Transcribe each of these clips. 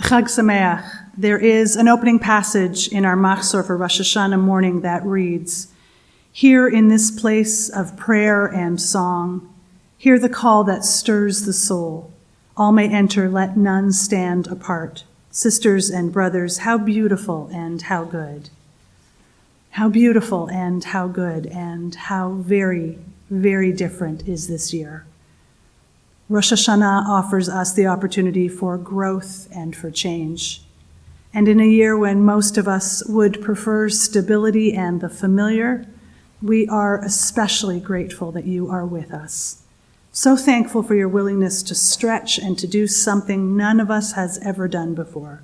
Chag Sameach. There is an opening passage in our Machzor for Rosh Hashanah morning that reads, "Here in this place of prayer and song, hear the call that stirs the soul. All may enter, let none stand apart. Sisters and brothers, how beautiful and how good. How beautiful and how good, and how very, very different is this year." Rosh Hashanah offers us the opportunity for growth and for change. And in a year when most of us would prefer stability and the familiar, we are especially grateful that you are with us. So thankful for your willingness to stretch and to do something none of us has ever done before.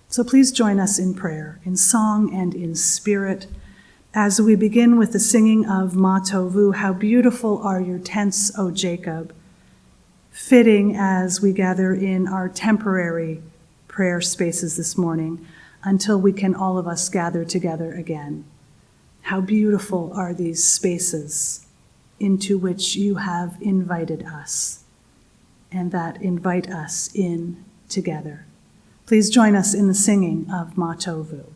So please join us in prayer, in song and in spirit, as we begin with the singing of Ma Tovu, "How beautiful are your tents, O Jacob," fitting as we gather in our temporary prayer spaces this morning until we can all of us gather together again. How beautiful are these spaces into which you have invited us and that invite us in together. Please join us in the singing of Ma Tovu.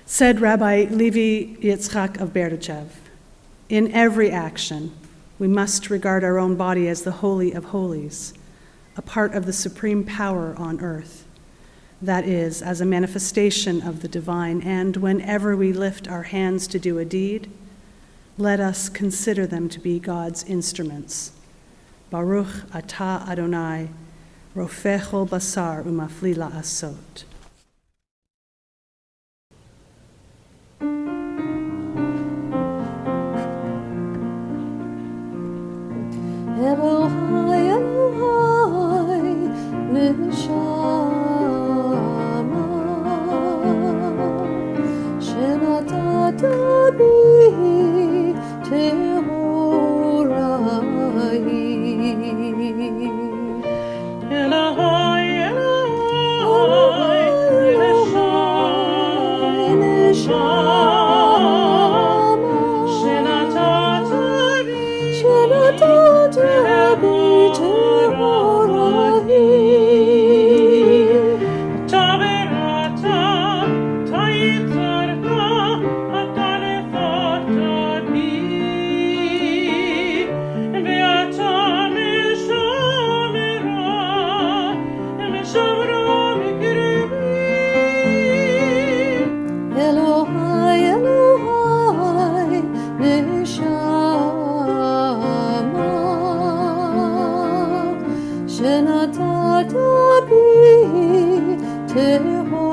Said Rabbi Levi Yitzchak of Berdichev, "In every action, we must regard our own body as the Holy of Holies, a part of the supreme power on earth. that is, as a manifestation of the divine, and whenever we lift our hands to do a deed, let us consider them to be God's instruments. Baruch atah Adonai, rofeh chol basar umafli la'asot. Elohai, Elohai, neshama, shenatata bi tehorai. Elohai, Elohai, neshama, shenatata bi tehorai. Taberata, taitzarta, atarefata bi, ve'ata meshamera, meshamera mikrebi. Elohai, Elohai, neshama, shenatata bi tehorai.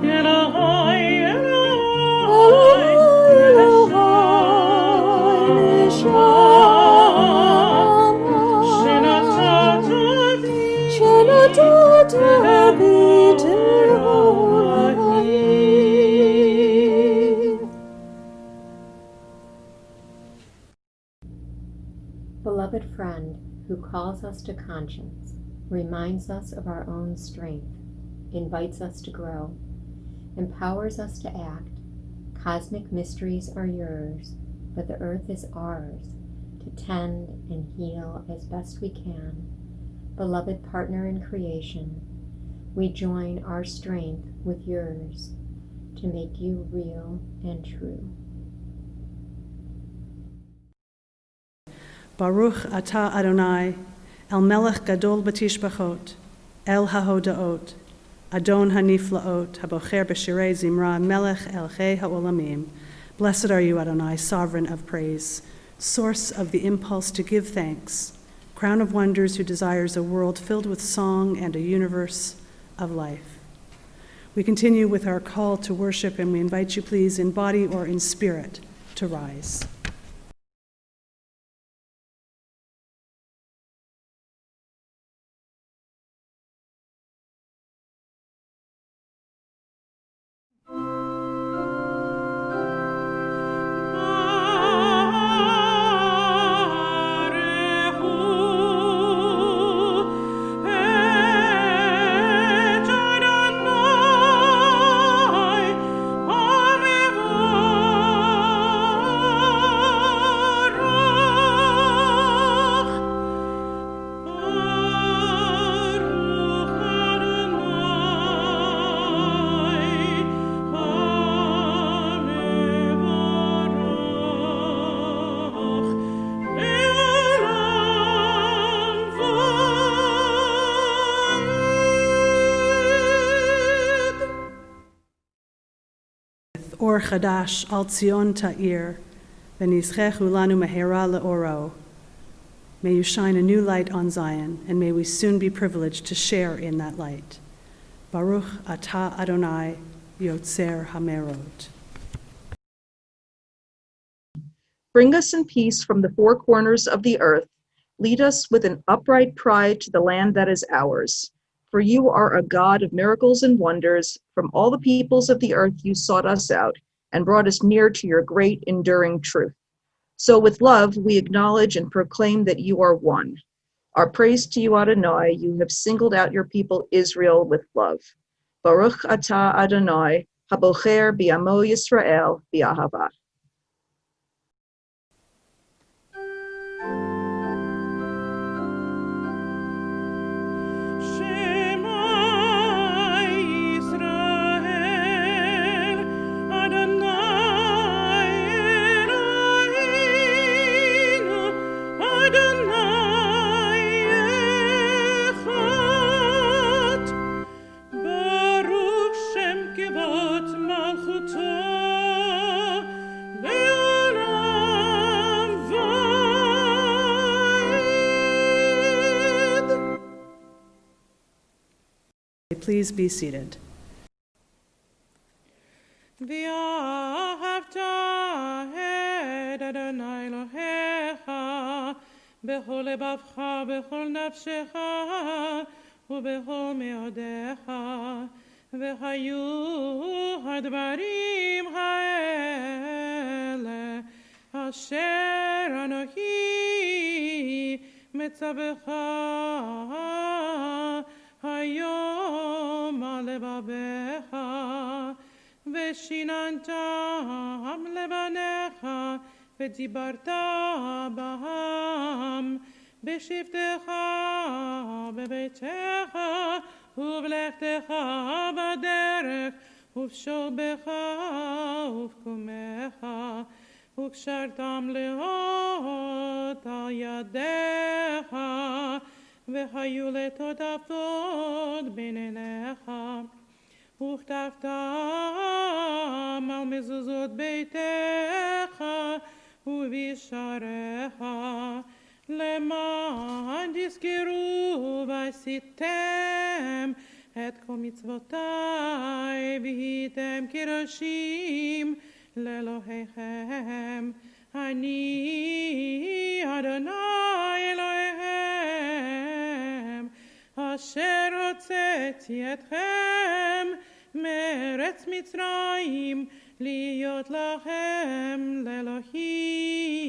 Elohai, Elohai, Elohai, neshama, shenatata bi shenatata bi tehorai. Beloved friend who calls us to conscience, reminds us of our own strength, invites us to grow, empowers us to act. Cosmic mysteries are yours, but the earth is ours to tend and heal as best we can. Beloved partner in creation, we join our strength with yours to make you real and true. Baruch atah Adonai, El Melech Gadol Batishbachot, El HaHodaot, Adon HaNiflaot, Habocher B'Shirei Zimra, Melech El Chei HaOlamim. Blessed are you, Adonai, sovereign of praise, source of the impulse to give thanks, crown of wonders who desires a world filled with song and a universe of life. We continue with our call to worship, and we invite you, please, in body or in spirit, to rise. Or Chadash al Tzion Ta'ir, v'nizchechu lanu mehera le'oro. May you shine a new light on Zion, and may we soon be privileged to share in that light. Baruch atah Adonai, Yotzer Hamerot. Bring us in peace from the four corners of the earth. Lead us with an upright pride to the land that is ours. For you are a God of miracles and wonders. From all the peoples of the earth you sought us out and brought us near to your great enduring truth. So with love we acknowledge and proclaim that you are one. Our praise to you, Adonai, you have singled out your people Israel with love. Baruch atah Adonai, habocher bi'amo Yisrael bi'ahava. Adonai Please be seated. ואהבת את אדוני אלוהיך בכל לבבך, בכל נפשך ובכל מאודיך. והיו הדברים האלה אשר אנוכי מצווך היום על לבביך, ושיננתם לבניך, ודיברת בהם בשבתך בביתך ובלכתך בדרך ובשוכבך ובקומך, וקשרתם לאות על ידיך, והיו לטוטפות בין עיניך, וכתבתם על מזוזות ביתך ובשעריך, למען תזכרו ועשיתם את כל מצוותי, והייתם קדושים לאלוהיכם. אני אדוני אלוהיכם, אשר הוצאתי אתכם מארץ מצרים, להיות לכם לאלוהים.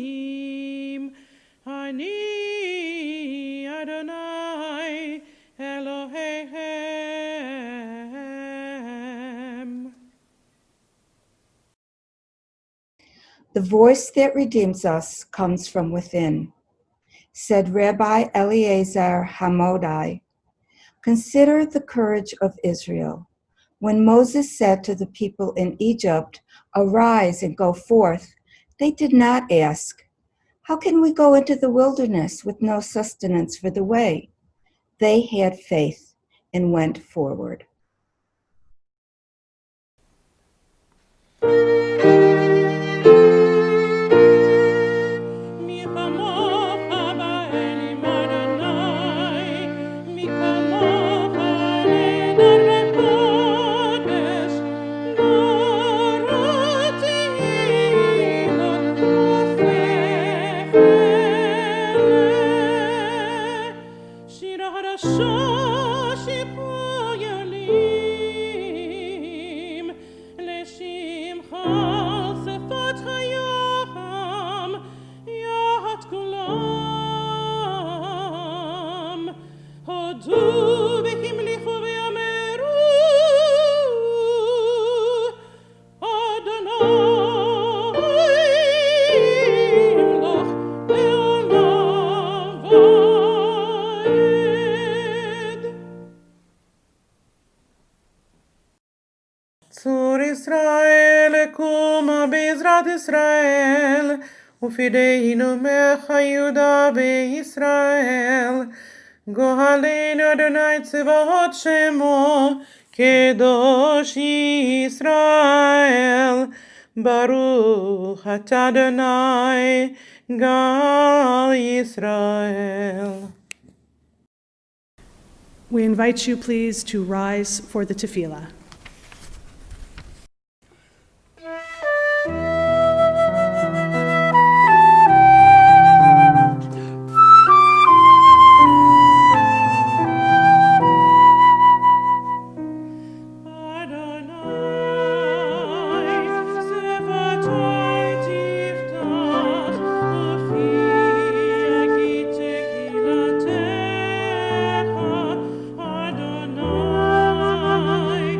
אני אדוני אלוהיכם. The voice that redeems us comes from within. Said Rabbi Eleazar Hamodai, "Consider the courage of Israel. When Moses said to the people in Egypt, 'Arise and go forth,' they did not ask, 'How can we go into the wilderness with no sustenance for the way?' They had faith and went forward." צור ישראל קומה בעזרת ישראל, ופדיינו ממך יהודה וישראל. גואלנו אדוני צבאות שמו, קדוש ישראל. ברוך אתה אדוני גאל ישראל. We invite you, please, to rise for the tefillah. Adonai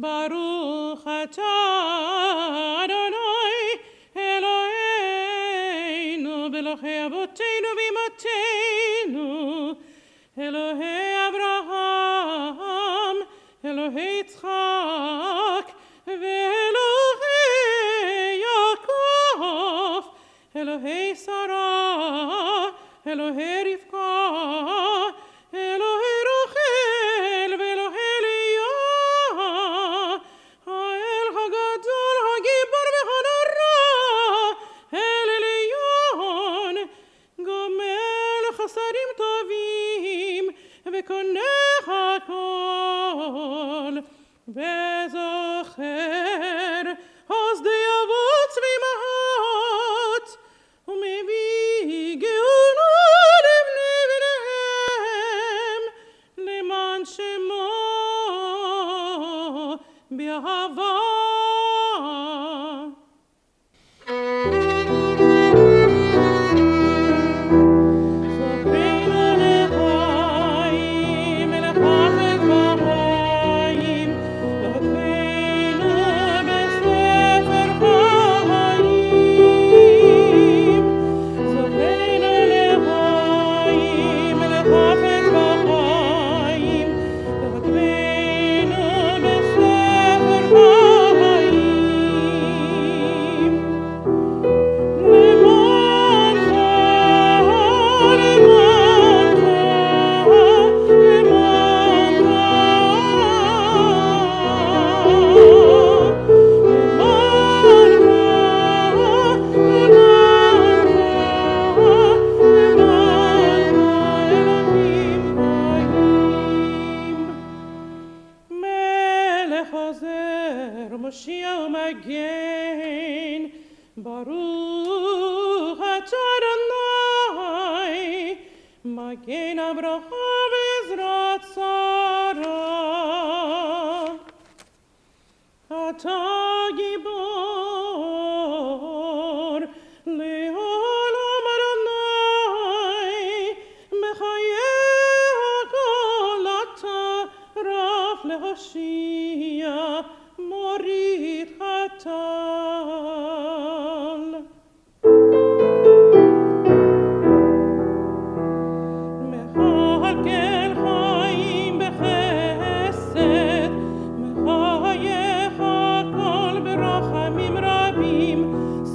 Baruch atah Adonai Eloheinu Belohei Avotenu v'Imateinu Elohei Abraham Elohei Yitzchak ve'Elohei Yaakov Elohei Sarah Elohei Rivka Elohei Rachel ve'Elohei Leah Ha'el Hagadol Hagibor v'Hanara El Elyon Gomel Chasadim Tovim וקונך הכל, וזוכר חסדי אבות צבאות, ומביא גאולה לבני בניהם, למען שמו באהבה. Baruch atah Adonai, Magen Abraham Ezrat Sarah. Atah Gibor le'olam Adonai, Mechayeh hakol atah Raf le'hoshia, Morit hatal. מחלקל חיים בחסד, מחייך הכל ברחמים רבים,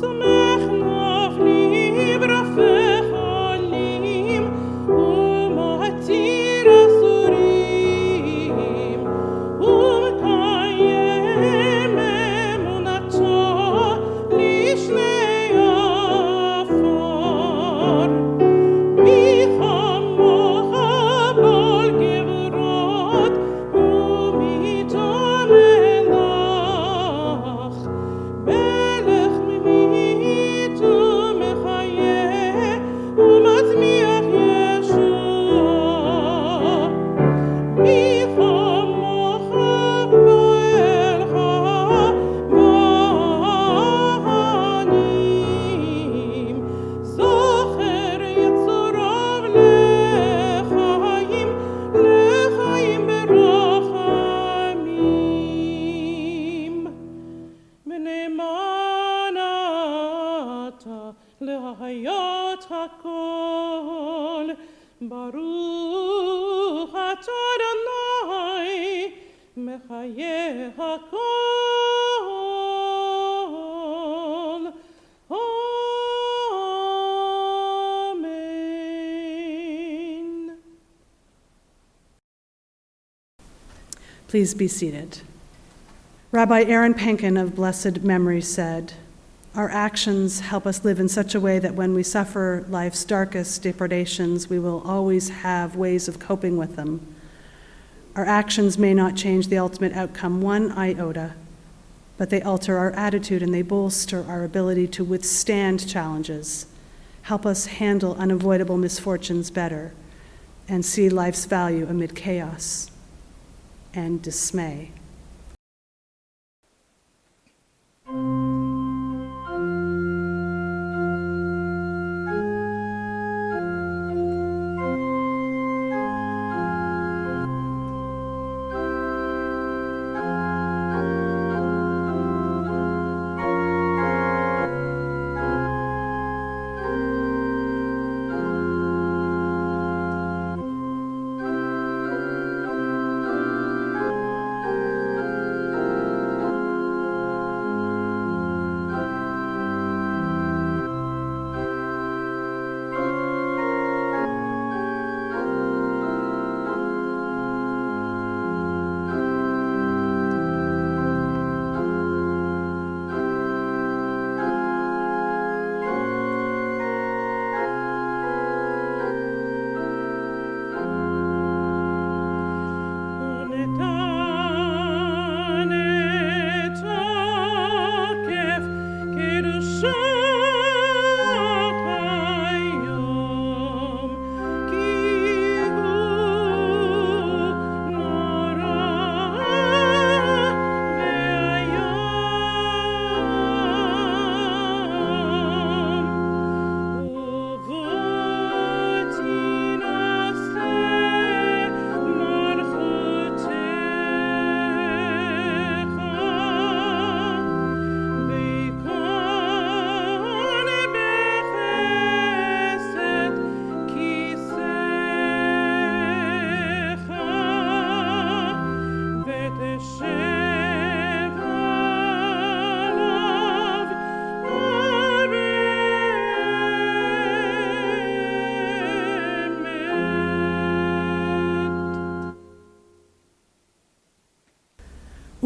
סומך נופלים רפא חולים, ומתיר אסורים, ומקיים אמונתו לשני עפר. מחמוך כל גבורות ומטעם מלך, מלך ממית ומחיה ומצמיח ישועה. מחמוך פועלך בעניים, זוכר יצוריו לחיים, לחיים ברחמים. ונאמן אתה להחיות הכל, ברוך אתה אדוני, מחיה הכל. Amen. Please be seated. Rabbi Aaron Penkin of blessed memory said, "Our actions help us live in such a way that when we suffer life's darkest depredations, we will always have ways of coping with them. Our actions may not change the ultimate outcome one iota, but they alter our attitude and they bolster our ability to withstand challenges, help us handle unavoidable misfortunes better, and see life's value amid chaos and dismay."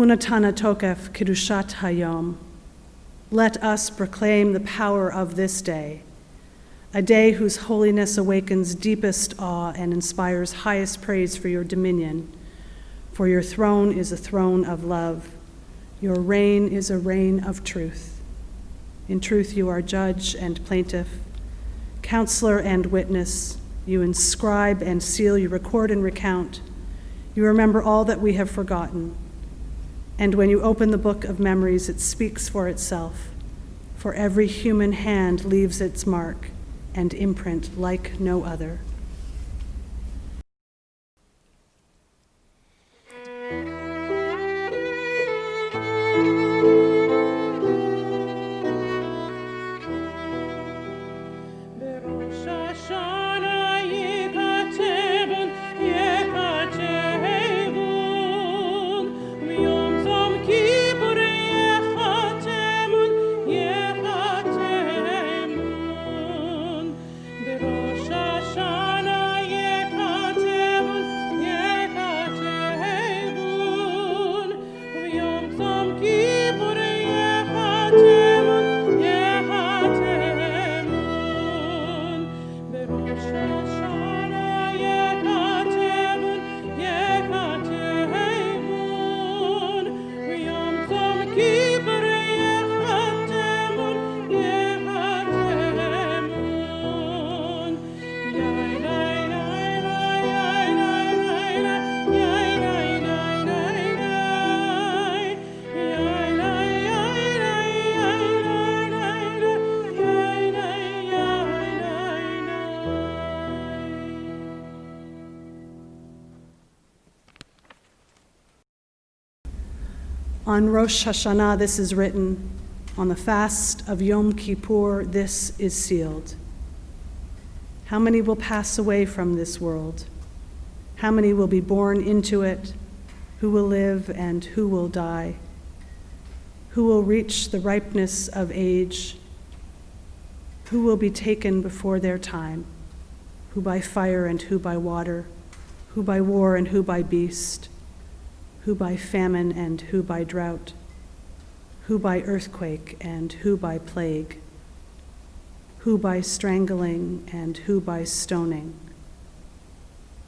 Unatana tokef kidushat hayom. Let us proclaim the power of this day, a day whose holiness awakens deepest awe and inspires highest praise for your dominion. For your throne is a throne of love. Your reign is a reign of truth. In truth you are judge and plaintiff, counselor and witness. You inscribe and seal, you record and recount. You remember all that we have forgotten. And when you open the book of memories, it speaks for itself. For every human hand leaves its mark and imprint like no other. rosh hashanah yekatevun, yekatevun, v'yom tzom kippur yekatevun, rosh hashanah yekatevun, yekatevun, v'yom tzom kippur yekatevun, yekatevun, rosh hashanah yekatevun, yekatevun, v'yom tzom kippur yekatevun, yekatevun. Yai, yai, yai, yai, yai, yai, yai, yai, yai, On Rosh Hashanah, this is written. On the fast of Yom Kippur, this is sealed. How many will pass away from this world? How many will be born into it? Who will live and who will die? Who will reach the ripeness of age? Who will be taken before their time? Who by fire and who by water? Who by war and who by beast? Who by famine and who by drought? Who by earthquake and who by plague? Who by strangling and who by stoning?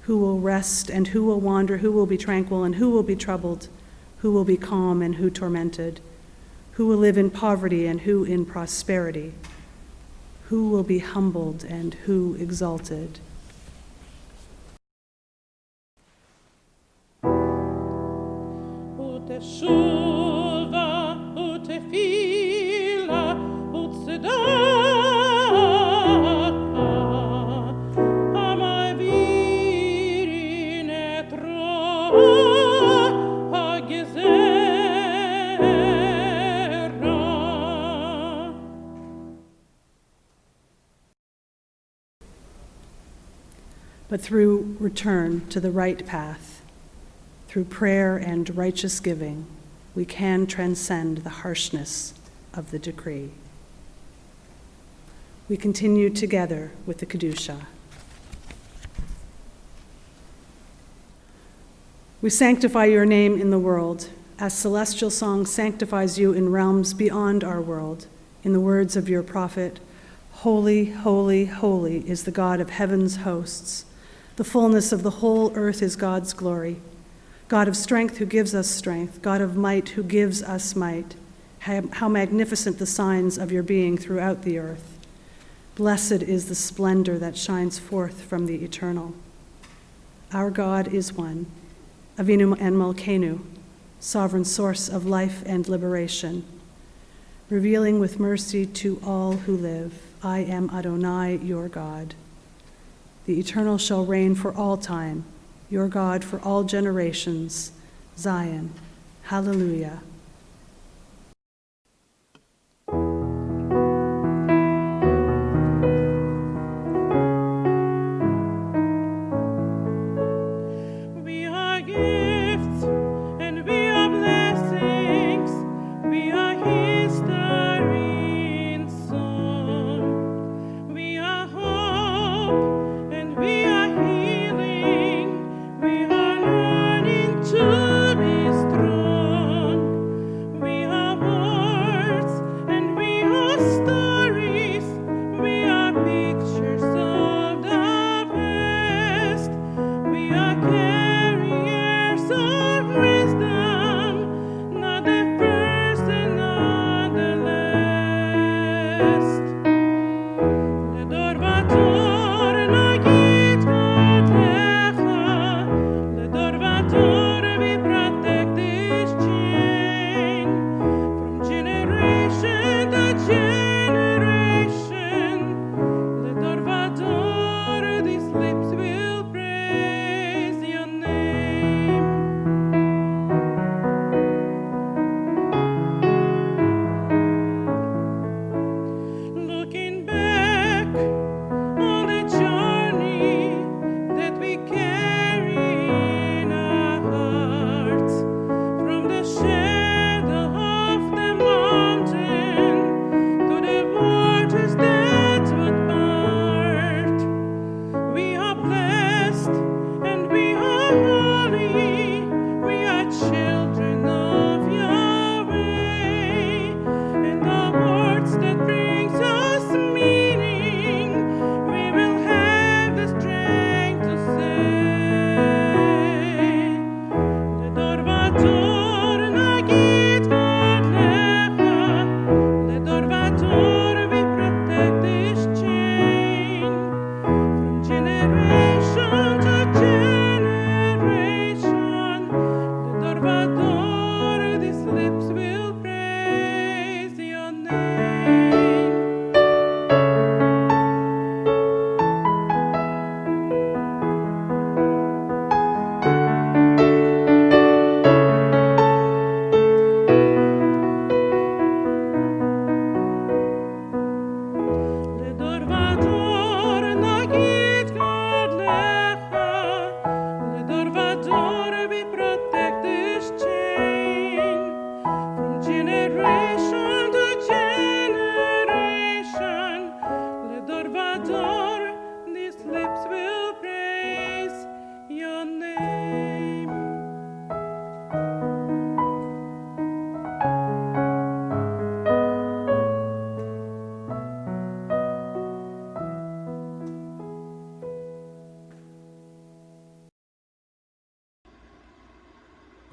Who will rest and who will wander? Who will be tranquil and who will be troubled? Who will be calm and who tormented? Who will live in poverty and who in prosperity? Who will be humbled and who exalted? Uteshuva, utefila, utsedaka, amavirin et hagezera. But through return to the right path, through prayer and righteous giving, we can transcend the harshness of the decree. We continue together with the Kedusha. We sanctify your name in the world, as celestial song sanctifies you in realms beyond our world, in the words of your prophet, "Holy, holy, holy is the God of heaven's hosts. The fullness of the whole earth is God's glory. God of strength who gives us strength, God of might who gives us might. How magnificent the signs of your being throughout the earth. Blessed is the splendor that shines forth from the eternal. Our God is one, Avinu and Malkeinu, sovereign source of life and liberation, revealing with mercy to all who live. I am Adonai, your God. The eternal shall reign for all time, your God for all generations. Zion. Hallelujah. We are gifts and we are blessings. We are history in song. We are hope and we are healing. We are learning to be strong.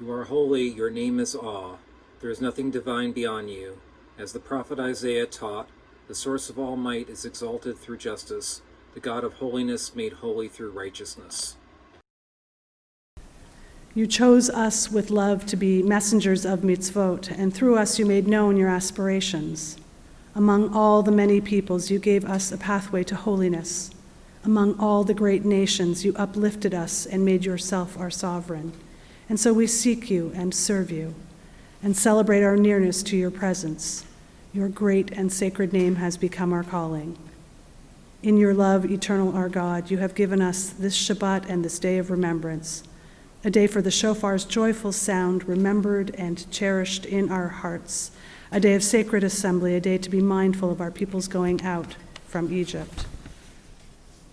You are holy, your name is awe. There is nothing divine beyond you. As the prophet Isaiah taught, the source of all might is exalted through justice, the God of holiness made holy through righteousness. You chose us with love to be messengers of mitzvot, and through us you made known your aspirations. Among all the many peoples, you gave us a pathway to holiness. Among all the great nations, you uplifted us and made yourself our sovereign. And so we seek you and serve you and celebrate our nearness to your presence. Your great and sacred name has become our calling. In your love, eternal our God, you have given us this Shabbat and this day of remembrance, a day for the shofar's joyful sound, remembered and cherished in our hearts, a day of sacred assembly, a day to be mindful of our people's going out from Egypt.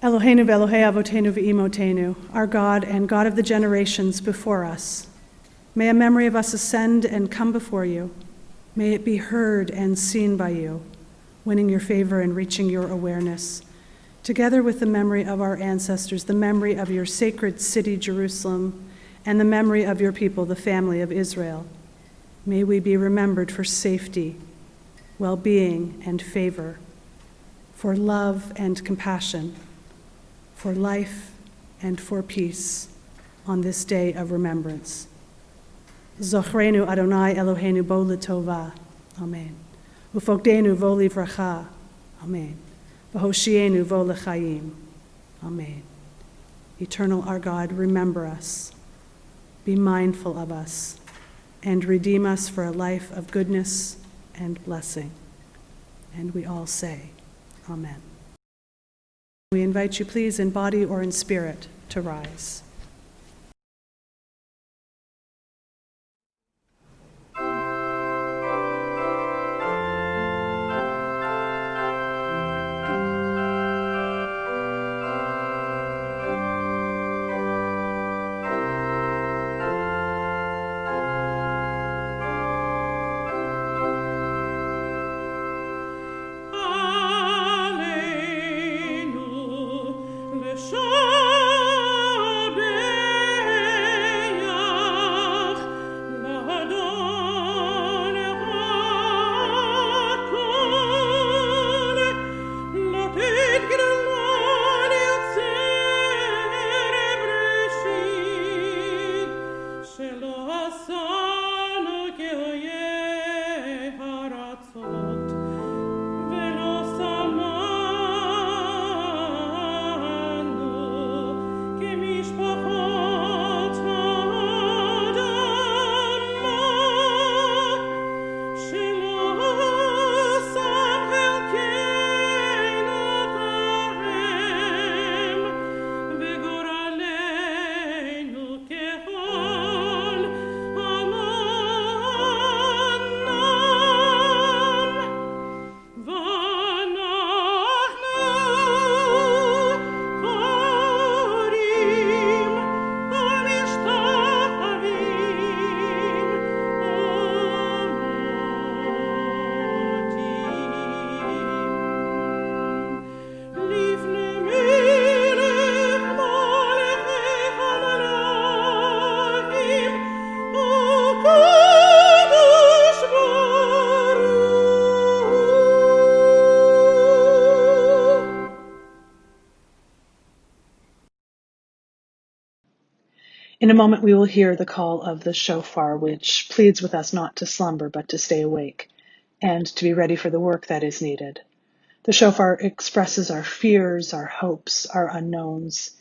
Eloheinu ve'Elohei avotenu ve'imotenu, our God and God of the generations before us, may a memory of us ascend and come before you. May it be heard and seen by you, winning your favor and reaching your awareness. Together with the memory of our ancestors, the memory of your sacred city, Jerusalem, and the memory of your people, the family of Israel, may we be remembered for safety, well-being, and favor, for love and compassion, for life and for peace on this day of remembrance. Zochrenu Adonai Eloheinu bo l'tova. Amen. Ufokdenu vo livracha. Amen. V'hoshienu vo l'chaim. Amen. Eternal our God, remember us, be mindful of us, and redeem us for a life of goodness and blessing. And we all say, Amen. We invite you, please, in body or in spirit, to rise. In a moment, we will hear the call of the shofar, which pleads with us not to slumber, but to stay awake, and to be ready for the work that is needed. The shofar expresses our fears, our hopes, our unknowns.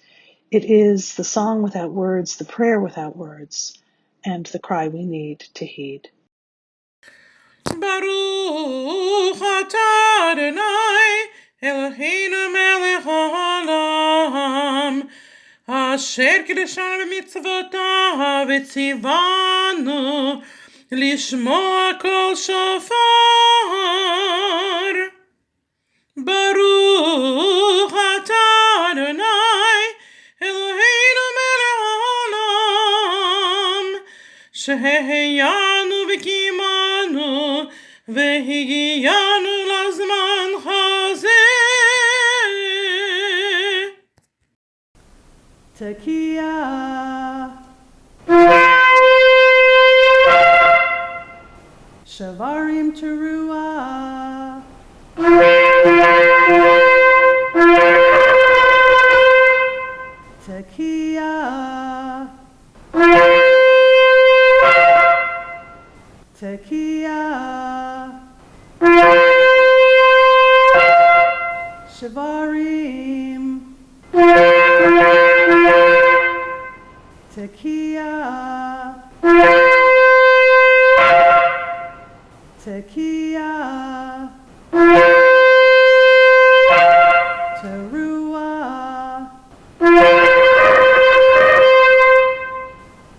It is the song without words, the prayer without words, and the cry we need to heed. Baruch atah Adonai Eloheinu melech haolam asher kiddushanu b'mitzvotav v'tzivanu lishmoa kol shofar. Baruch atah Adonai Eloheinu melech haolam sheheyanu v'kimanu v'higiyanu lazman hazeh. Tekiah. Shavarim Teruah. Tekiah. Tekiah. Shavarim. Tekiah. Tekiah. Teruah.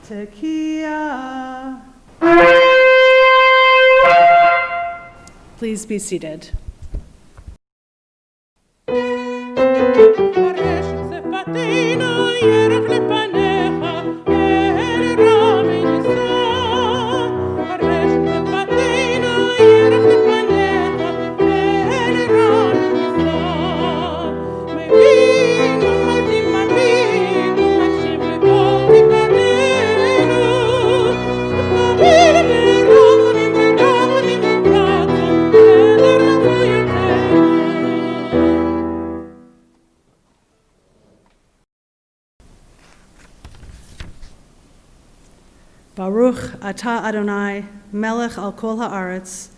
Tekiah. Please be seated. Baruch atah Adonai, melech al kol haaretz,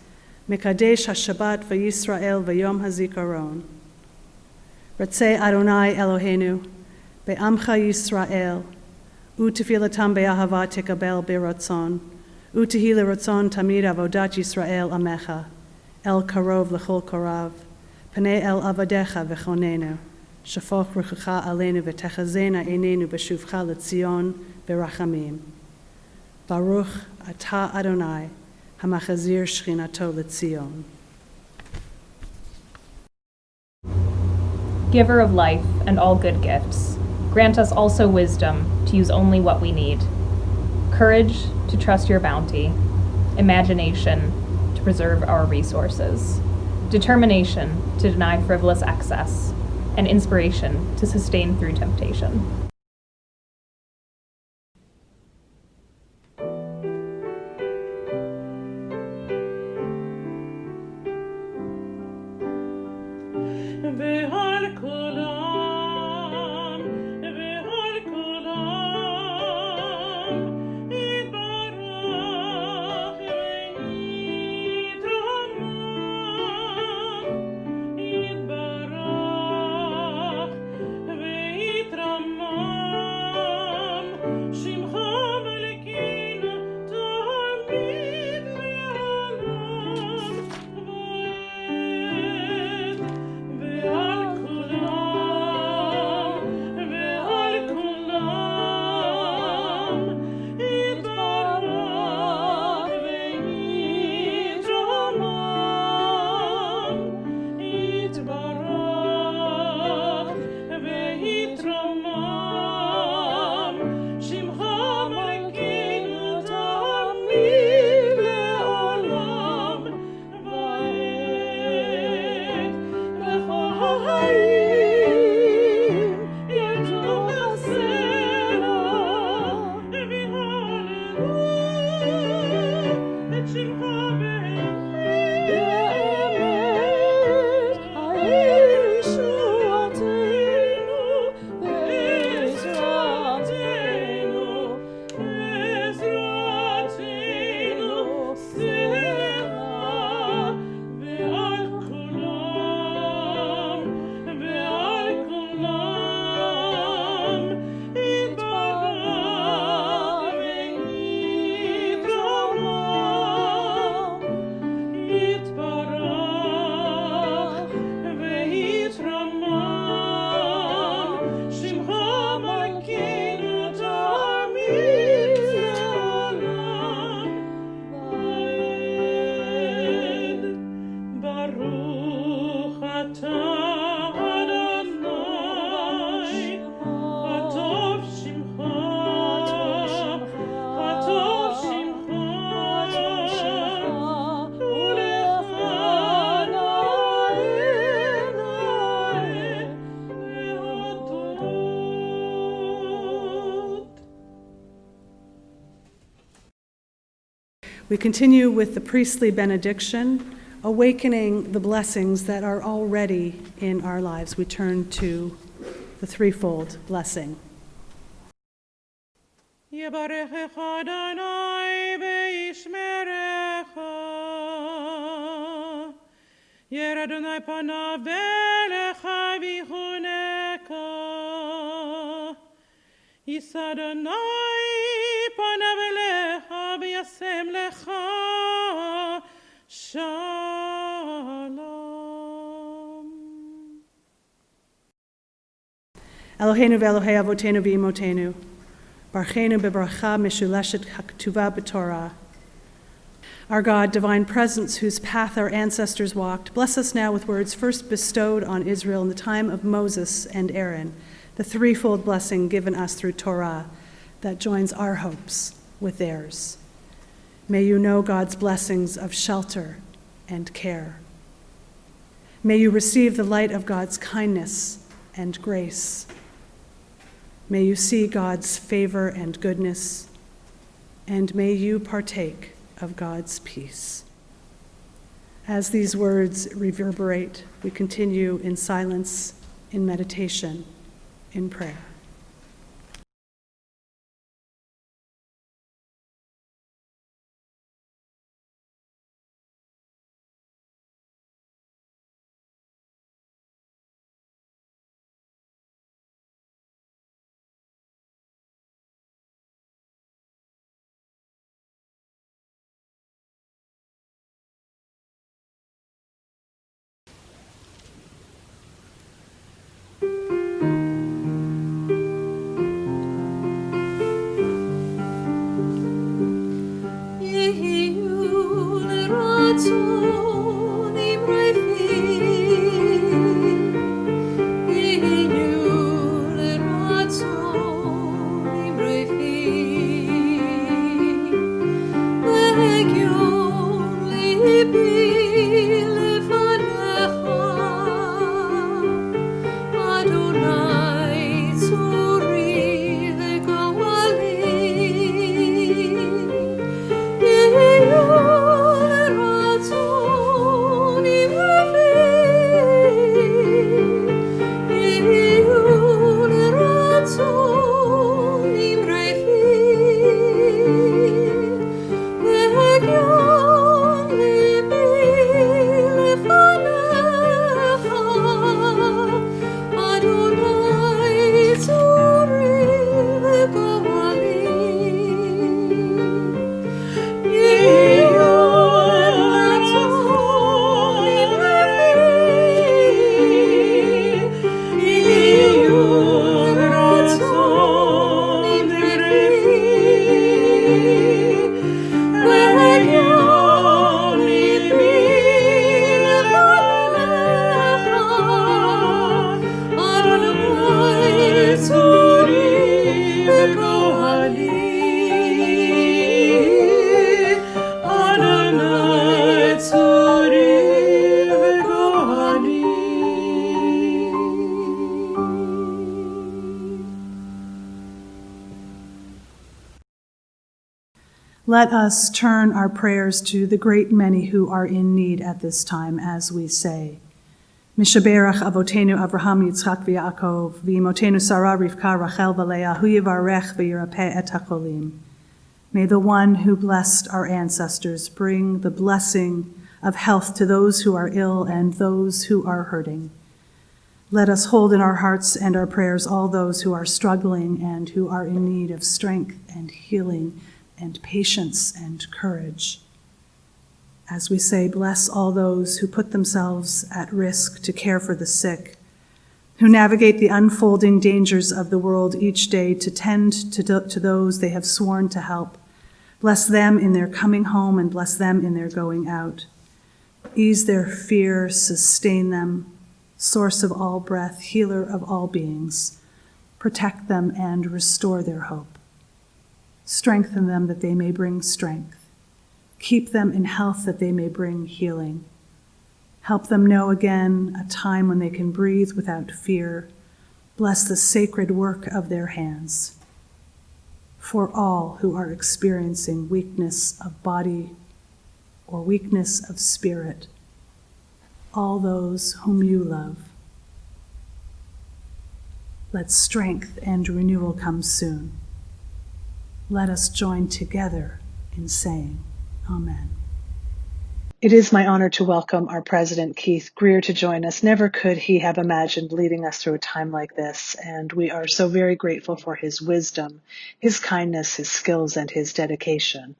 mekadesh hashabbat v'Yisrael v'yom hazikaron. Ratzeh Adonai Eloheinu, be'amcha Yisrael, u'tefilatam be'ahava tekabel beratzon, u'tehi leratzon tamid avodat Yisrael amecha, el karov l'chol korav, panei el avadecha v'chonenu, shafoch ruchucha aleinu v'techazena einenu b'shuvcha l'tzion v'rachamim. Baruch atah Adonai, hamachazir shchinato l'tzion. Giver of life and all good gifts, grant us also wisdom to use only what we need, courage to trust your bounty, imagination to preserve our resources, determination to deny frivolous excess, and inspiration to sustain through temptation. Yitbarach, v'yitramah. We continue with the priestly benediction, awakening the blessings that are already in our lives. We turn to the threefold blessing. יברכך אדוני וישמרך. ירא אדוני פניו אליך ויחונקה. יישא אדוני פניו אליך וישם לך שלום. Eloheinu ve'Elohei avotenu v'imotenu, Barchenu bebracha meshuleshet haktuva b'Torah. Our God, divine presence, whose path our ancestors walked, bless us now with words first bestowed on Israel in the time of Moses and Aaron, the threefold blessing given us through Torah that joins our hopes with theirs. May you know God's blessings of shelter and care. May you receive the light of God's kindness and grace. May you see God's favor and goodness, and may you partake of God's peace. As these words reverberate, we continue in silence, in meditation, in prayer. Let us turn our prayers to the great many who are in need at this time as we say, Mishaberach Avotenu Avraham Yitzchak v'Yaakov v'imotenu Sarah Rivka Rachel v'Leah hu yivarech v'yirapeh et hacholim. May the one who blessed our ancestors bring the blessing of health to those who are ill and those who are hurting. Let us hold in our hearts and our prayers all those who are struggling and who are in need of strength and healing and patience and courage. As we say, bless all those who put themselves at risk to care for the sick, who navigate the unfolding dangers of the world each day to tend to those they have sworn to help. Bless them in their coming home and bless them in their going out. Ease their fear, sustain them, source of all breath, healer of all beings. Protect them and restore their hope. Strengthen them that they may bring strength. Keep them in health that they may bring healing. Help them know again a time when they can breathe without fear. Bless the sacred work of their hands. For all who are experiencing weakness of body, or weakness of spirit, all those whom you love. Let strength and renewal come soon. Let us join together in saying, Amen. It is my honor to welcome our president, Keith Greer, to join us. Never could he have imagined leading us through a time like this, and we are so very grateful for his wisdom, his kindness, his skills, and his dedication.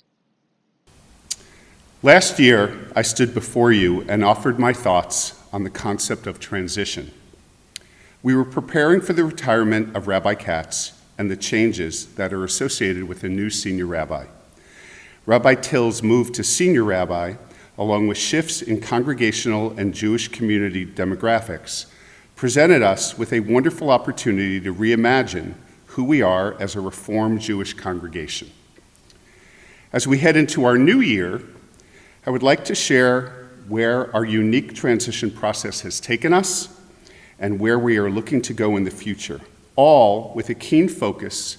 Last year, I stood before you and offered my thoughts on the concept of transition. We were preparing for the retirement of Rabbi Katz and the changes that are associated with a new senior rabbi. Rabbi Till's move to senior rabbi, along with shifts in congregational and Jewish community demographics, presented us with a wonderful opportunity to reimagine who we are as a Reformed Jewish congregation. As we head into our new year, I would like to share where our unique transition process has taken us and where we are looking to go in the future, all with a keen focus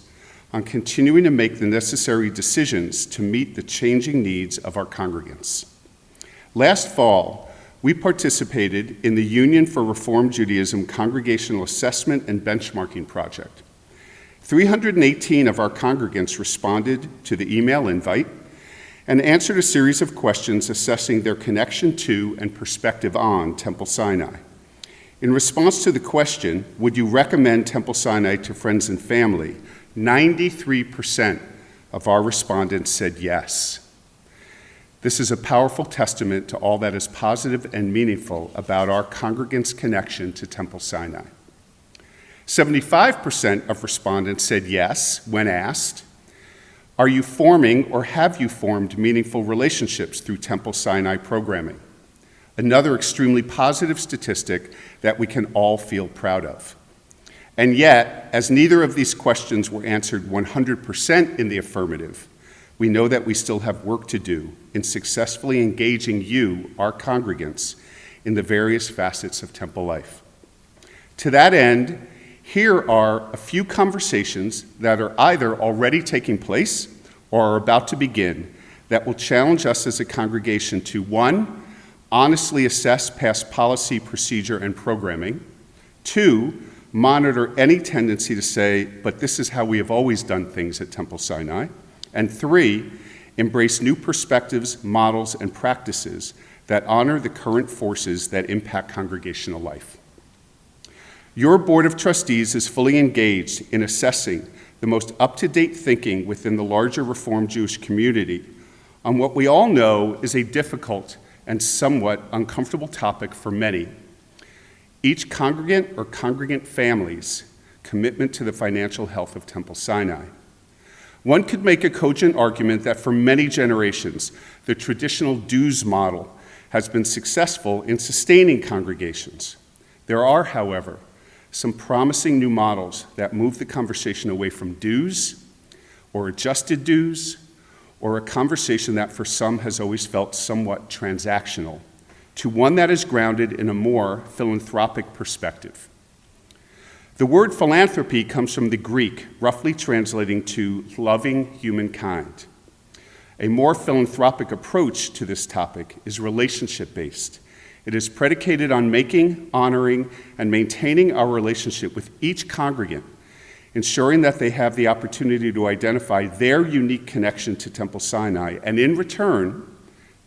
on continuing to make the necessary decisions to meet the changing needs of our congregants. Last fall, we participated in the Union for Reform Judaism Congregational Assessment and Benchmarking Project. 318 of our congregants responded to the email invite and answered a series of questions assessing their connection to and perspective on Temple Sinai. In response to the question, would you recommend Temple Sinai to friends and family, 93% of our respondents said yes. This is a powerful testament to all that is positive and meaningful about our congregants' connection to Temple Sinai. 75% of respondents said yes when asked, are you forming or have you formed meaningful relationships through Temple Sinai programming? Another extremely positive statistic that we can all feel proud of. And yet, as neither of these questions were answered 100% in the affirmative, we know that we still have work to do in successfully engaging you, our congregants, in the various facets of Temple life. To that end, here are a few conversations that are either already taking place or are about to begin that will challenge us as a congregation to, 1, honestly assess past policy, procedure, and programming, 2, monitor any tendency to say, but this is how we have always done things at Temple Sinai, and 3, embrace new perspectives, models, and practices that honor the current forces that impact congregational life. Your Board of Trustees is fully engaged in assessing the most up-to-date thinking within the larger Reformed Jewish community on what we all know is a difficult and somewhat uncomfortable topic for many: each congregant or congregant family's commitment to the financial health of Temple Sinai. One could make a cogent argument that for many generations, the traditional dues model has been successful in sustaining congregations. There are, however, some promising new models that move the conversation away from dues or adjusted dues, or a conversation that for some has always felt somewhat transactional, to one that is grounded in a more philanthropic perspective. The word philanthropy comes from the Greek, roughly translating to loving humankind. A more philanthropic approach to this topic is relationship-based. It is predicated on making, honoring, and maintaining our relationship with each congregant, ensuring that they have the opportunity to identify their unique connection to Temple Sinai, and in return,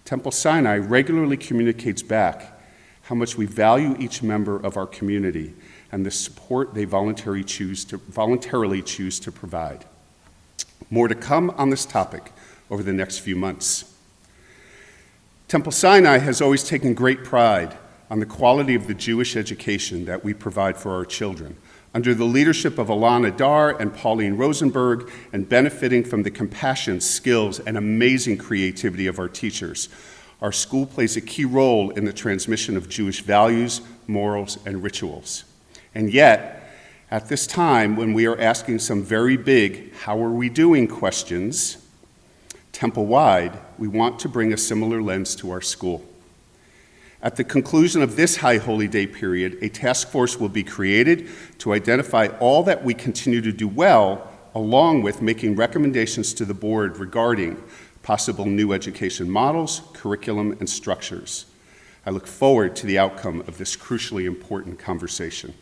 Temple Sinai regularly communicates back how much we value each member of our community and the support they voluntarily choose to provide. More to come on this topic over the next few months. Temple Sinai has always taken great pride on the quality of the Jewish education that we provide for our children, under the leadership of Alana Dar and Pauline Rosenberg, and benefiting from the compassion, skills, and amazing creativity of our teachers. Our school plays a key role in the transmission of Jewish values, morals, and rituals. And yet, at this time when we are asking some very big, how are we doing questions, Temple-wide, we want to bring a similar lens to our school. At the conclusion of this High Holy Day period, a task force will be created to identify all that we continue to do well, along with making recommendations to the board regarding possible new education models, curriculum, and structures. I look forward to the outcome of this crucially important conversation.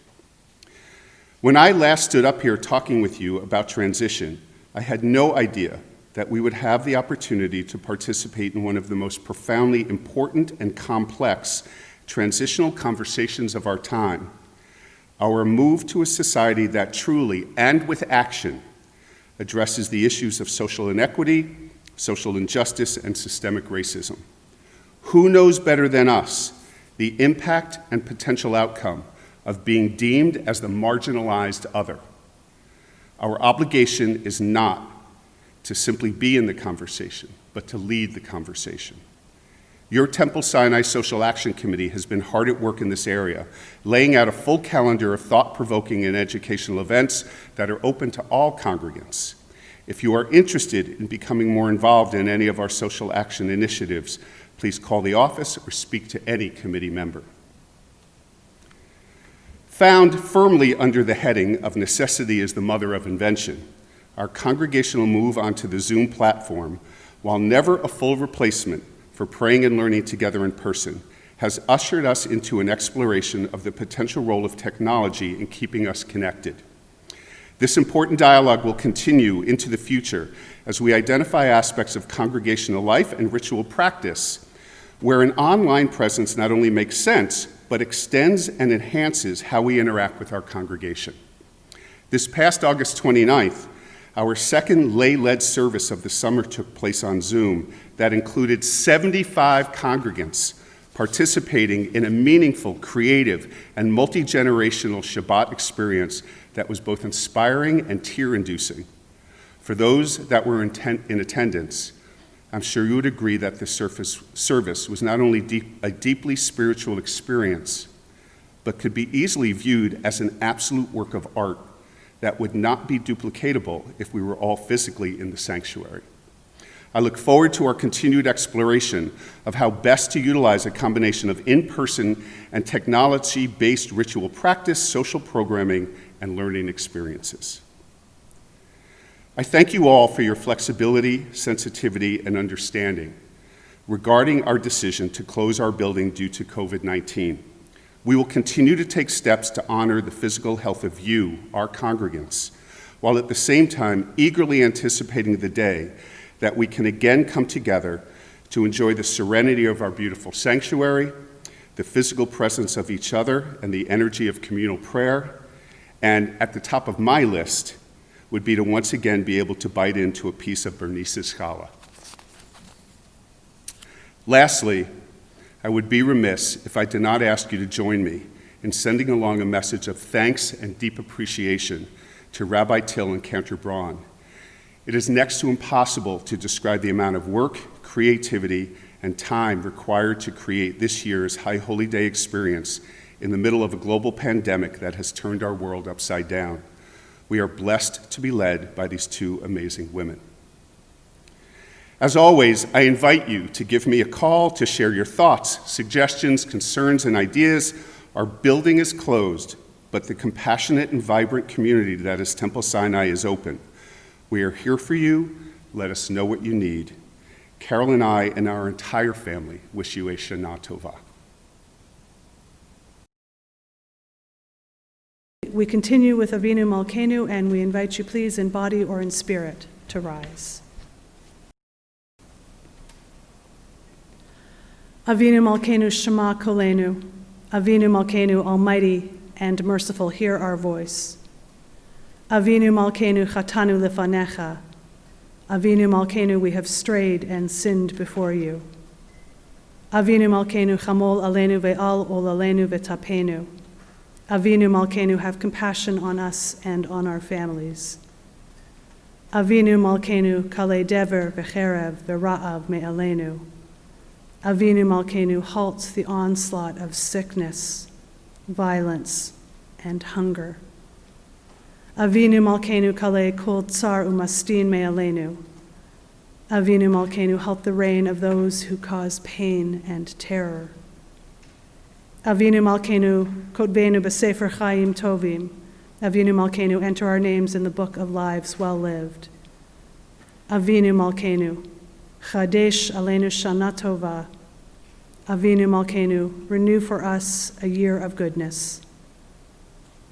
When I last stood up here talking with you about transition, I had no idea that we would have the opportunity to participate in one of the most profoundly important and complex transitional conversations of our time, our move to a society that truly and with action addresses the issues of social inequity, social injustice, and systemic racism. Who knows better than us the impact and potential outcome of being deemed as the marginalized other? Our obligation is not to simply be in the conversation, but to lead the conversation. Your Temple Sinai Social Action Committee has been hard at work in this area, laying out a full calendar of thought-provoking and educational events that are open to all congregants. If you are interested in becoming more involved in any of our social action initiatives, please call the office or speak to any committee member. Found firmly under the heading of necessity is the mother of invention, our congregational move onto the Zoom platform, while never a full replacement for praying and learning together in person, has ushered us into an exploration of the potential role of technology in keeping us connected. This important dialogue will continue into the future as we identify aspects of congregational life and ritual practice where an online presence not only makes sense, but extends and enhances how we interact with our congregation. This past August 29th, our second lay-led service of the summer took place on Zoom that included 75 congregants participating in a meaningful, creative, and multi-generational Shabbat experience that was both inspiring and tear-inducing. For those that were in attendance, I'm sure you would agree that this service was not only a deeply spiritual experience, but could be easily viewed as an absolute work of art that would not be duplicatable if we were all physically in the sanctuary. I look forward to our continued exploration of how best to utilize a combination of in-person and technology-based ritual practice, social programming, and learning experiences. I thank you all for your flexibility, sensitivity, and understanding regarding our decision to close our building due to COVID-19. We will continue to take steps to honor the physical health of you, our congregants, while at the same time eagerly anticipating the day that we can again come together to enjoy the serenity of our beautiful sanctuary, the physical presence of each other, and the energy of communal prayer. And at the top of my list would be to once again be able to bite into a piece of Bernice's challah. Lastly, I would be remiss if I did not ask you to join me in sending along a message of thanks and deep appreciation to Rabbi Till and Cantor Braun. It is next to impossible to describe the amount of work, creativity, and time required to create this year's High Holy Day experience in the middle of a global pandemic that has turned our world upside down. We are blessed to be led by these two amazing women. As always, I invite you to give me a call to share your thoughts, suggestions, concerns, and ideas. Our building is closed, but the compassionate and vibrant community that is Temple Sinai is open. We are here for you. Let us know what you need. Carol and I and our entire family wish you a Shana Tova. We continue with Avinu Malkeinu, and we invite you please in body or in spirit to rise. Avinu Malkeinu Shema Kolenu, Avinu Malkeinu Almighty and merciful, hear our voice. Avinu Malkeinu Chatanu Lefanecha, Avinu Malkeinu, we have strayed and sinned before you. Avinu Malkeinu Chamol Aleinu Ve'al Ol Aleinu Ve'tapenu, Avinu Malkeinu, have compassion on us and on our families. Avinu Malkeinu Kale Dever V'cherev V'ra'av Me'aleinu, Avinu Malkeinu, halt the onslaught of sickness, violence, and hunger. Avinu Malkeinu Kale Kol Tsar Umastin Me'aleinu, Avinu Malkeinu, halt the reign of those who cause pain and terror. Avinu Malkeinu Kotbenu B'Sefer Chaim Tovim, Avinu Malkeinu, enter our names in the book of lives well lived. Avinu Malkeinu Chadesh Aleinu Shana Tova. Avinu Malkeinu, renew for us a year of goodness.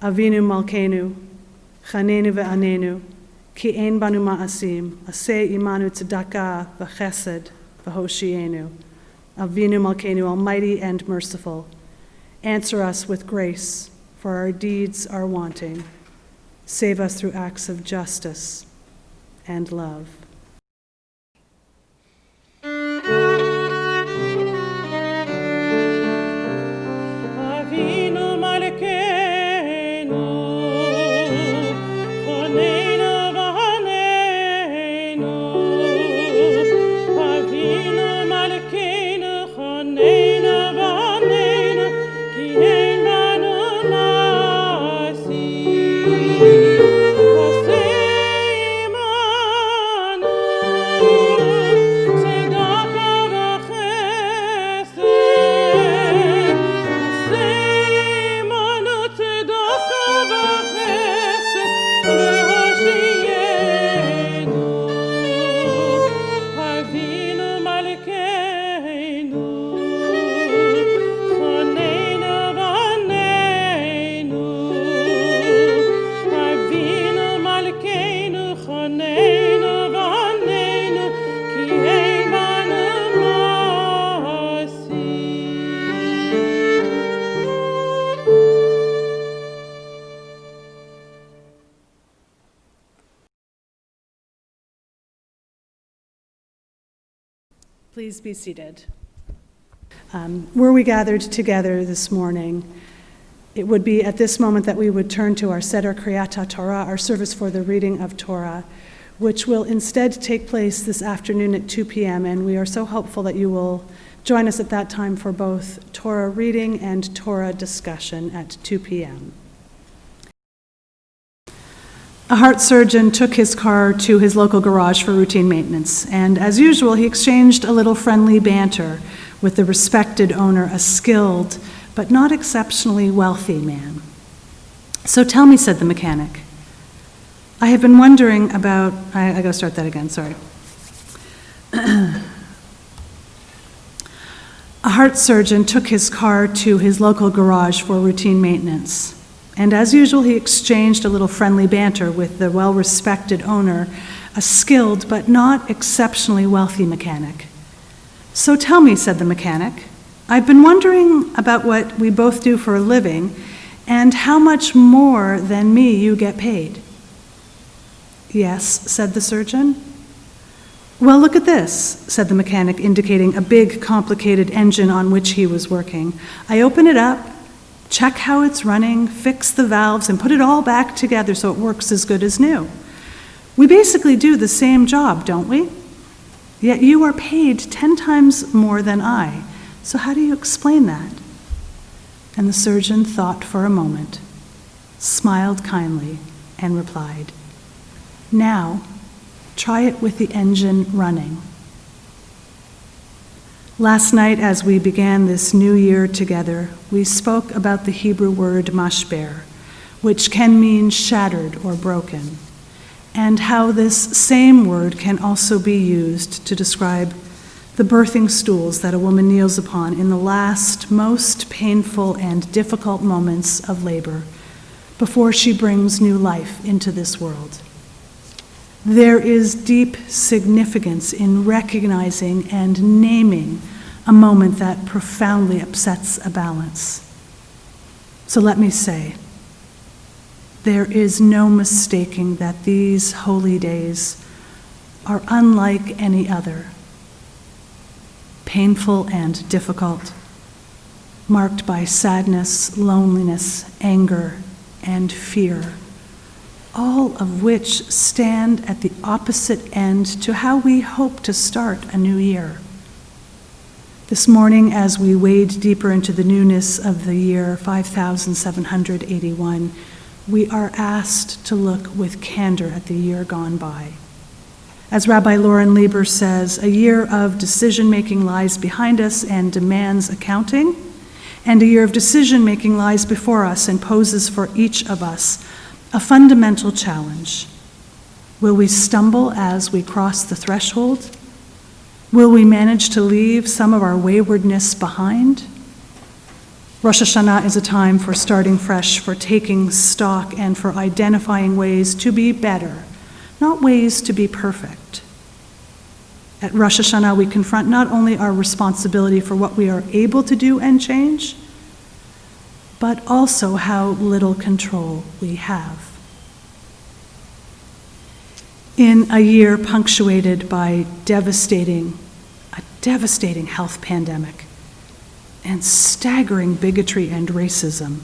Avinu Malkeinu, Chanenu ve'anenu, ki ein banu ma'asim, aseh imanu tzedakah v'chesed v'hoshienu. Avinu Malkeinu, almighty and merciful, answer us with grace, for our deeds are wanting. Save us through acts of justice and love. Avinu Malkeinu, Choneinu v'Haneinu. Avinu Malkeinu, Choneinu v'Haneinu, ki ein banu ma'asim. Aseh imanu tzedakah v'chesed. Please be seated. Were we gathered together this morning, it would be at this moment that we would turn to our Seder Kriyat Torah, our service for the reading of Torah, which will instead take place this afternoon at 2 p.m., and we are so hopeful that you will join us at that time for both Torah reading and Torah discussion at 2 p.m. A heart surgeon took his car to his local garage for routine maintenance, and as usual, he exchanged a little friendly banter with the respected owner, a skilled but not exceptionally wealthy man. "So tell me," said the mechanic, "I have been wondering about..." I gotta start that again, sorry. A heart surgeon took his car to his local garage for routine maintenance. And as usual, he exchanged a little friendly banter with the well-respected owner, a skilled but not exceptionally wealthy mechanic. "So tell me," said the mechanic, "I've been wondering about what we both do for a living and how much more than me you get paid." "Yes," said the surgeon. "Well, look at this," said the mechanic, indicating a big, complicated engine on which he was working. "I open it up, check how it's running, fix the valves, and put it all back together so it works as good as new. We basically do the same job, don't we? Yet you are paid 10 times more than I. So how do you explain that?" And the surgeon thought for a moment, smiled kindly, and replied, "Now, try it with the engine running." Last night, as we began this new year together, we spoke about the Hebrew word mashber, which can mean shattered or broken, and how this same word can also be used to describe the birthing stools that a woman kneels upon in the last, most painful and difficult moments of labor before she brings new life into this world. There is deep significance in recognizing and naming a moment that profoundly upsets a balance. So let me say, there is no mistaking that these holy days are unlike any other, painful and difficult, marked by sadness, loneliness, anger, and fear, all of which stand at the opposite end to how we hope to start a new year. This morning, as we wade deeper into the newness of the year 5781, we are asked to look with candor at the year gone by. As Rabbi Lauren Lieber says, a year of decision-making lies behind us and demands accounting, and a year of decision-making lies before us and poses for each of us a fundamental challenge. Will we stumble as we cross the threshold? Will we manage to leave some of our waywardness behind? Rosh Hashanah is a time for starting fresh, for taking stock, and for identifying ways to be better, not ways to be perfect. At Rosh Hashanah, we confront not only our responsibility for what we are able to do and change, but also how little control we have. In a year punctuated by a devastating health pandemic and staggering bigotry and racism,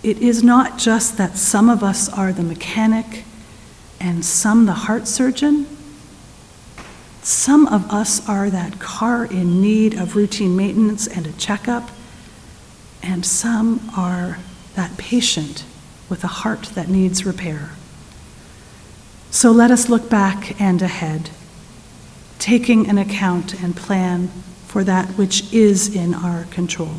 it is not just that some of us are the mechanic and some the heart surgeon. Some of us are that car in need of routine maintenance and a checkup, and some are that patient with a heart that needs repair. So let us look back and ahead, taking an account and plan for that which is in our control.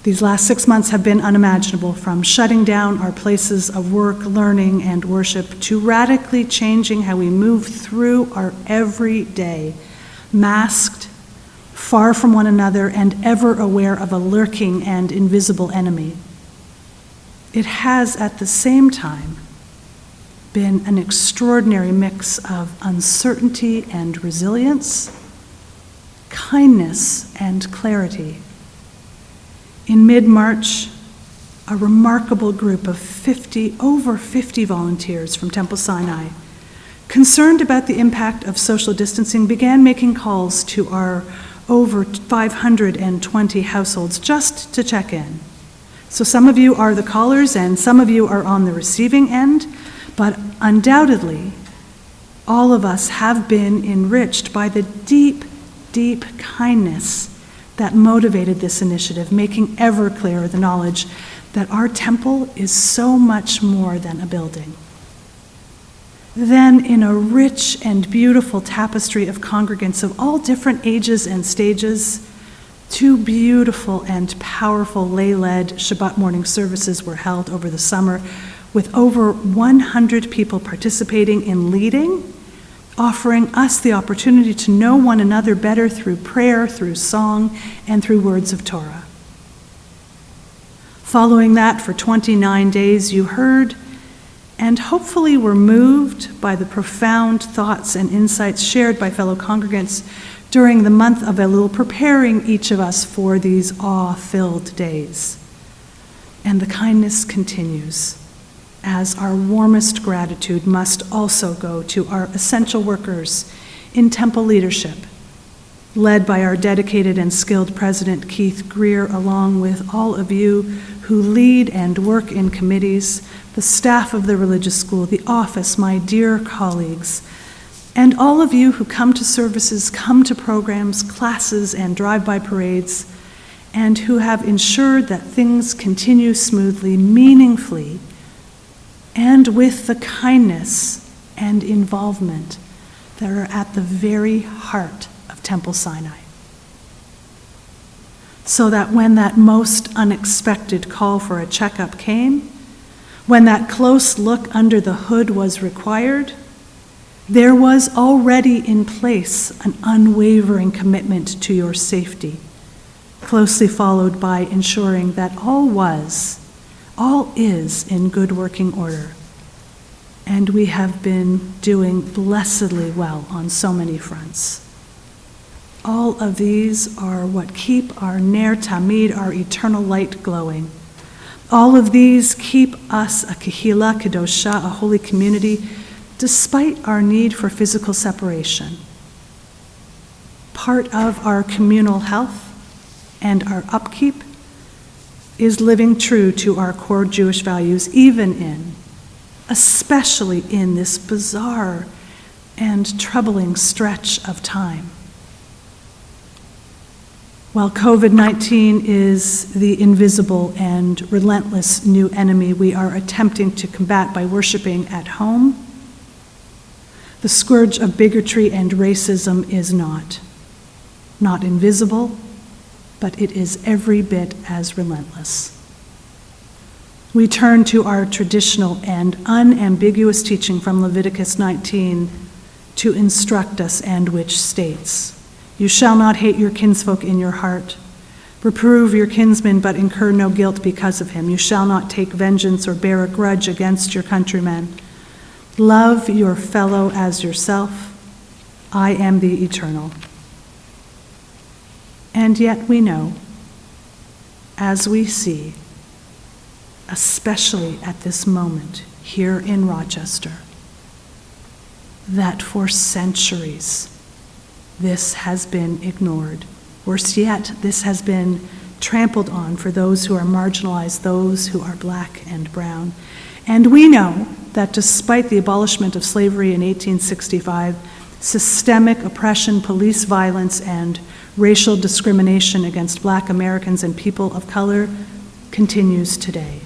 These last 6 months have been unimaginable, from shutting down our places of work, learning, and worship to radically changing how we move through our everyday, masked, far from one another, and ever aware of a lurking and invisible enemy. It has, at the same time, been an extraordinary mix of uncertainty and resilience, kindness and clarity. In mid-March, a remarkable group of over 50 volunteers from Temple Sinai, concerned about the impact of social distancing, began making calls to our over 520 households just to check in. So some of you are the callers and some of you are on the receiving end, but undoubtedly, all of us have been enriched by the deep, deep kindness that motivated this initiative, making ever clearer the knowledge that our temple is so much more than a building. Then, in a rich and beautiful tapestry of congregants of all different ages and stages, 2 beautiful and powerful lay-led Shabbat morning services were held over the summer, with over 100 people participating in leading, offering us the opportunity to know one another better through prayer, through song, and through words of Torah. Following that, for 29 days, you heard and hopefully were moved by the profound thoughts and insights shared by fellow congregants during the month of Elul, preparing each of us for these awe-filled days. And the kindness continues, as our warmest gratitude must also go to our essential workers in temple leadership, led by our dedicated and skilled President Keith Greer, along with all of you who lead and work in committees, the staff of the religious school, the office, my dear colleagues, and all of you who come to services, come to programs, classes, and drive-by parades, and who have ensured that things continue smoothly, meaningfully, and with the kindness and involvement that are at the very heart of Temple Sinai. So that when that most unexpected call for a checkup came, when that close look under the hood was required, there was already in place an unwavering commitment to your safety, closely followed by ensuring that all is in good working order. And we have been doing blessedly well on so many fronts. All of these are what keep our Ner Tamid, our eternal light, glowing. All of these keep us a Kehila Kedosha, a holy community, despite our need for physical separation. Part of our communal health and our upkeep is living true to our core Jewish values, especially in this bizarre and troubling stretch of time. While COVID-19 is the invisible and relentless new enemy we are attempting to combat by worshiping at home, the scourge of bigotry and racism is not invisible, but it is every bit as relentless. We turn to our traditional and unambiguous teaching from Leviticus 19 to instruct us, and which states, "You shall not hate your kinsfolk in your heart. Reprove your kinsman, but incur no guilt because of him. You shall not take vengeance or bear a grudge against your countrymen. Love your fellow as yourself. I am the Eternal." And yet we know, as we see, especially at this moment here in Rochester, that for centuries this has been ignored. Worse yet, this has been trampled on for those who are marginalized, those who are black and brown. And we know that despite the abolishment of slavery in 1865, systemic oppression, police violence, and racial discrimination against black Americans and people of color continues today.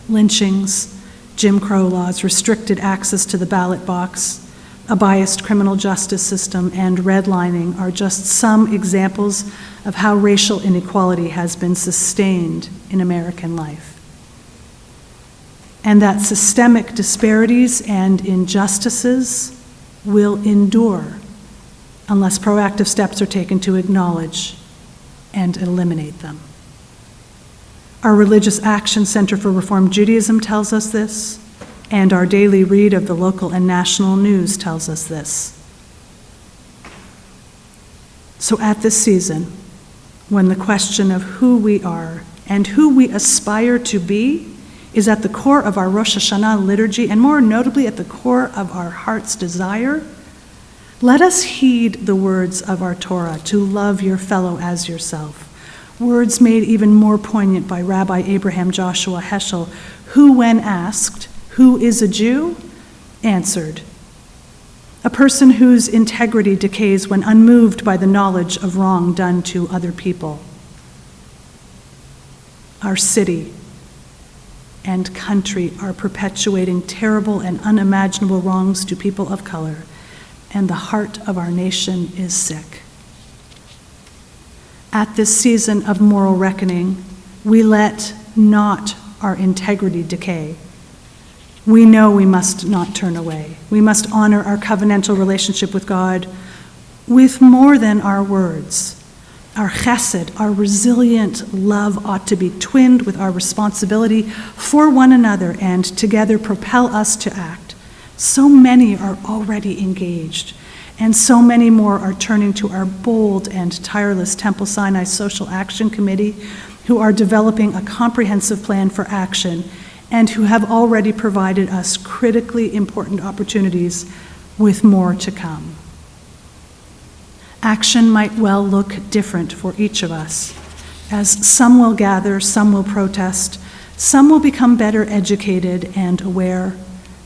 Lynchings, Jim Crow laws, restricted access to the ballot box, a biased criminal justice system, and redlining are just some examples of how racial inequality has been sustained in American life. And that systemic disparities and injustices will endure unless proactive steps are taken to acknowledge and eliminate them. Our Religious Action Center for Reform Judaism tells us this, and our daily read of the local and national news tells us this. So at this season, when the question of who we are and who we aspire to be is at the core of our Rosh Hashanah liturgy, and more notably at the core of our heart's desire, let us heed the words of our Torah, to love your fellow as yourself. Words made even more poignant by Rabbi Abraham Joshua Heschel, who, when asked, "Who is a Jew?" answered, "A person whose integrity decays when unmoved by the knowledge of wrong done to other people." Our city and country are perpetuating terrible and unimaginable wrongs to people of color, and the heart of our nation is sick. At this season of moral reckoning, we let not our integrity decay. We know we must not turn away. We must honor our covenantal relationship with God with more than our words. Our chesed, our resilient love, ought to be twinned with our responsibility for one another and together propel us to act. So many are already engaged, and so many more are turning to our bold and tireless Temple Sinai Social Action Committee, who are developing a comprehensive plan for action and who have already provided us critically important opportunities with more to come. Action might well look different for each of us, as some will gather, some will protest, some will become better educated and aware,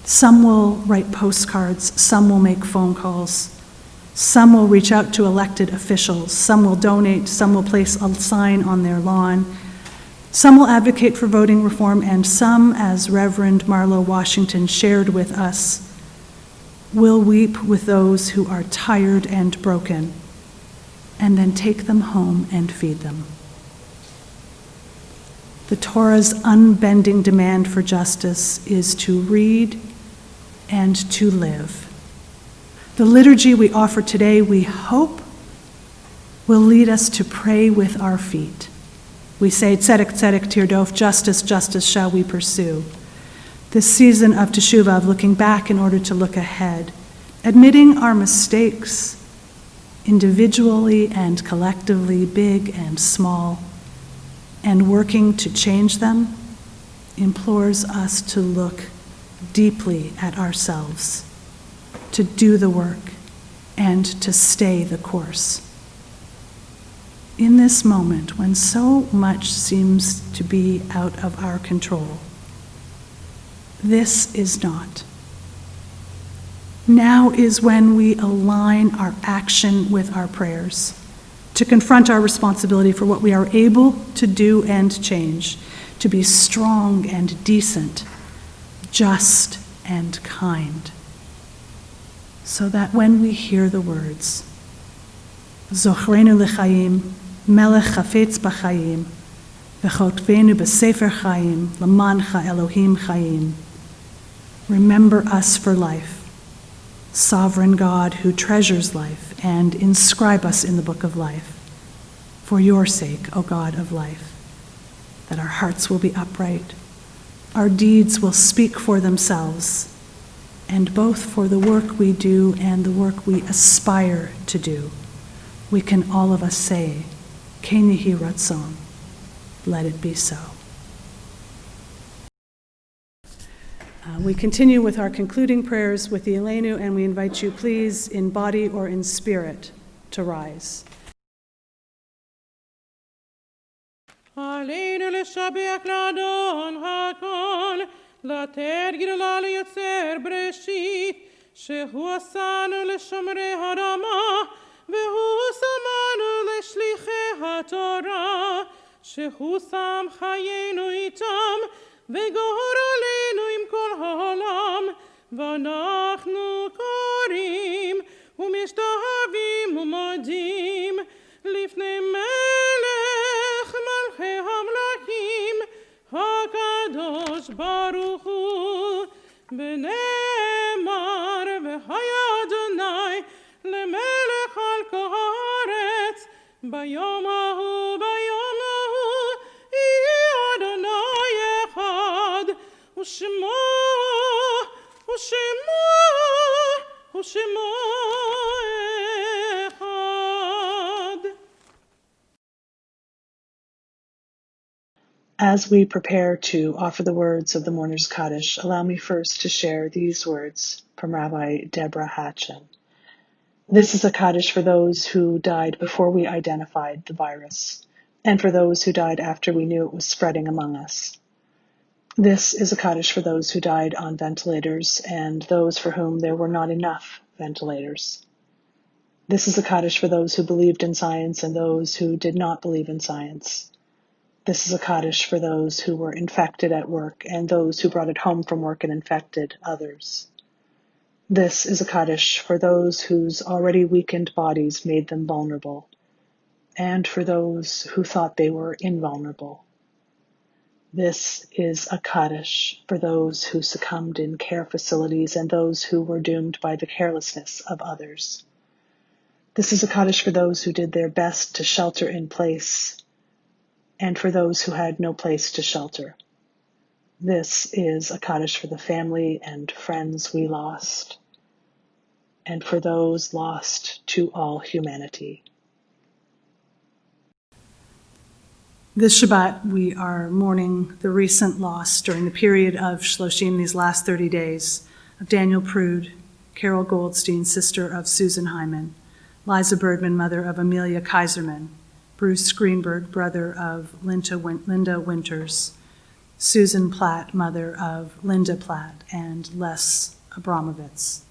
some will write postcards, some will make phone calls, some will reach out to elected officials, some will donate, some will place a sign on their lawn, some will advocate for voting reform, and some, as Reverend Marlo Washington shared with us, will weep with those who are tired and broken, and then take them home and feed them. The Torah's unbending demand for justice is to read and to live. The liturgy we offer today, we hope, will lead us to pray with our feet. We say, tzedek, tzedek, tirdof, justice, justice shall we pursue. This season of teshuvah, of looking back in order to look ahead, admitting our mistakes, individually and collectively, big and small, and working to change them, implores us to look deeply at ourselves, to do the work, and to stay the course. In this moment, when so much seems to be out of our control, this is not. Now is when we align our action with our prayers, to confront our responsibility for what we are able to do and change, to be strong and decent, just and kind, so that when we hear the words, Zochrenu l'chaim, Melech chafetz b'chaim, v'chotvenu b'sefer chaim, l'mancha Elohim chaim, remember us for life, Sovereign God who treasures life, and inscribe us in the book of life. For your sake, O God of life, that our hearts will be upright, our deeds will speak for themselves, and both for the work we do and the work we aspire to do, we can all of us say, Ken yehi ratzon, let it be so. We continue with our concluding prayers with the Elenu, and we invite you, please, in body or in spirit, to rise. עלינו לשבח לאדון הכל, לתת גדולה ליוצר בראשית, שהוא עשנו לשומרי הרמה, והוא שמנו לשליחי התורה, שהוא שם חיינו איתם, וגורלנו עם כל העולם, ואנחנו קוראים ומשתחווים ומודים לפני מלך מלכי המלכים, הקדוש ברוך הוא, ונאמר והיה אדוני למלך על כל הארץ, ביום ההוא יהיה אדוני אחד, ושמו אחד. As we prepare to offer the words of the Mourner's Kaddish, allow me first to share these words from Rabbi Deborah Hatchen. This is a Kaddish for those who died before we identified the virus, and for those who died after we knew it was spreading among us. This is a Kaddish for those who died on ventilators and those for whom there were not enough ventilators. This is a Kaddish for those who believed in science and those who did not believe in science. This is a Kaddish for those who were infected at work and those who brought it home from work and infected others. This is a Kaddish for those whose already weakened bodies made them vulnerable, and for those who thought they were invulnerable. This is a Kaddish for those who succumbed in care facilities and those who were doomed by the carelessness of others. This is a Kaddish for those who did their best to shelter in place, and for those who had no place to shelter. This is a Kaddish for the family and friends we lost, and for those lost to all humanity. This Shabbat, we are mourning the recent loss during the period of Shloshim, these last 30 days, of Daniel Prude, Carol Goldstein, sister of Susan Hyman, Liza Birdman, mother of Amelia Kaiserman, Bruce Greenberg, brother of Linda Winters, Susan Platt, mother of Linda Platt, and Les Abramovitz.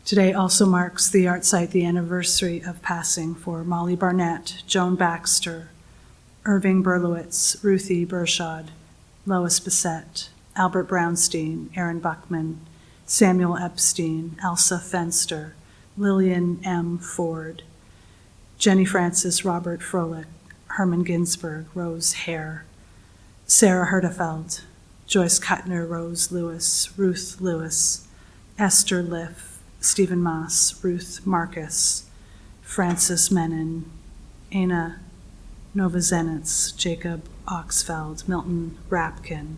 Today also marks the art site the anniversary of passing for Molly Barnett, Joan Baxter, Irving Berlowitz, Ruthie Bershad, Lois Bissett, Albert Brownstein, Aaron Buckman, Samuel Epstein, Elsa Fenster, Lillian M. Ford, Jenny Francis, Robert Froelich, Herman Ginsberg, Rose Hare, Sarah Hertefeld, Joyce Kuttner, Rose Lewis, Ruth Lewis, Esther Liff, Stephen Moss, Ruth Marcus, Francis Menon, Anna Novozenitz, Jacob Oxfeld, Milton Rapkin,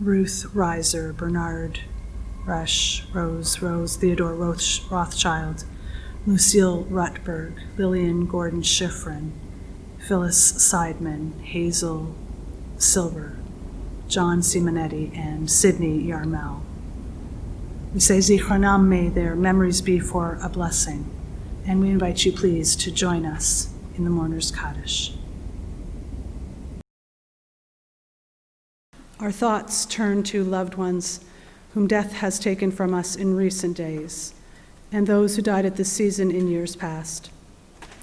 Ruth Reiser, Bernard Rush, Rose, Theodore Rothschild, Lucille Rutberg, Lillian Gordon Schifrin, Phyllis Seidman, Hazel Silver, John Simonetti, and Sidney Yarmel. We say Zichronam, may their memories be for a blessing, and we invite you please to join us in the Mourner's Kaddish. Our thoughts turn to loved ones whom death has taken from us in recent days, and those who died at this season in years past.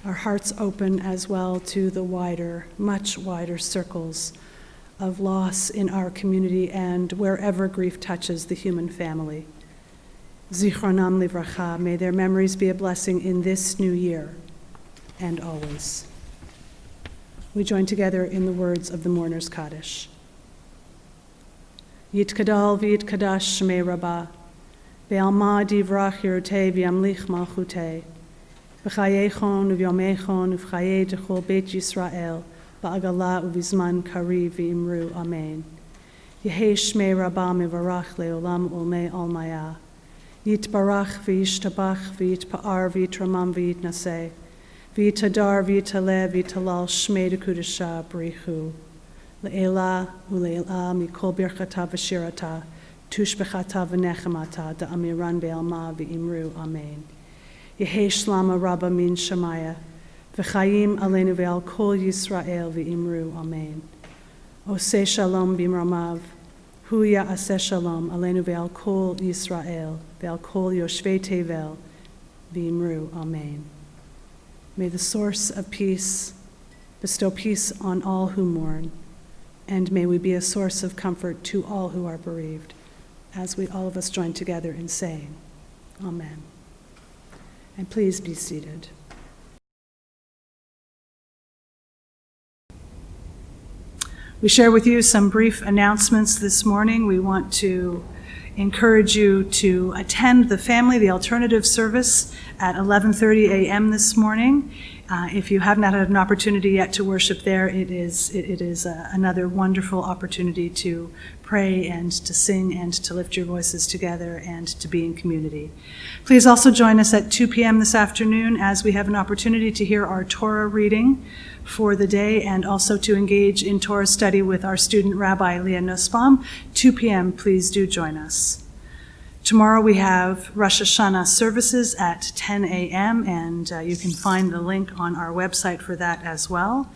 Our hearts open as well to the wider, much wider circles of loss in our community and wherever grief touches the human family. Zichronam livracha, may their memories be a blessing in this new year and always. We join together in the words of the Mourner's Kaddish. Yitkadal v'yitkadash shmei Rabbah, Ve'alma divrach Yerutei v'yamlich malchutei. V'chayechon u'vyomechon u'v'chaye dechol Beit Yisrael ba'agala u'vizman kari v'imru amen. Yehei shmei rabba mevarach le'olam ulmei almaya. Yitbarach v'yishtabach v'yitpa'ar v'yitramam v'yitnaseh. V'yitadar v'yitaleh v'yitalal shmei dekudesha b'richu. Le'ela u'le'ela mikol birchata v'shirata. Tushbechata v'nechemata da'amiran be'alma v'imru amen. Yehei shlama rabba min shamaya. V'chayim aleinu ve'al kol Yisrael v'imru amen. Oseh shalom b'mramav. Hu ya'aseh shalom aleinu ve'al kol Yisrael ve'al kol yoshvei tevel v'imru amen. May the source of peace bestow peace on all who mourn, and may we be a source of comfort to all who are bereaved, as we all of us join together in saying, Amen. And please be seated. We share with you some brief announcements this morning. We want to encourage you to attend the alternative service at 11:30 a.m. this morning. If you have not had an opportunity yet to worship there, it is another wonderful opportunity to pray and to sing and to lift your voices together and to be in community. Please also join us at 2 p.m. this afternoon as we have an opportunity to hear our Torah reading for the day and also to engage in Torah study with our student Rabbi Leah Nussbaum. 2 p.m., please do join us. Tomorrow we have Rosh Hashanah services at 10 a.m., and you can find the link on our website for that as well.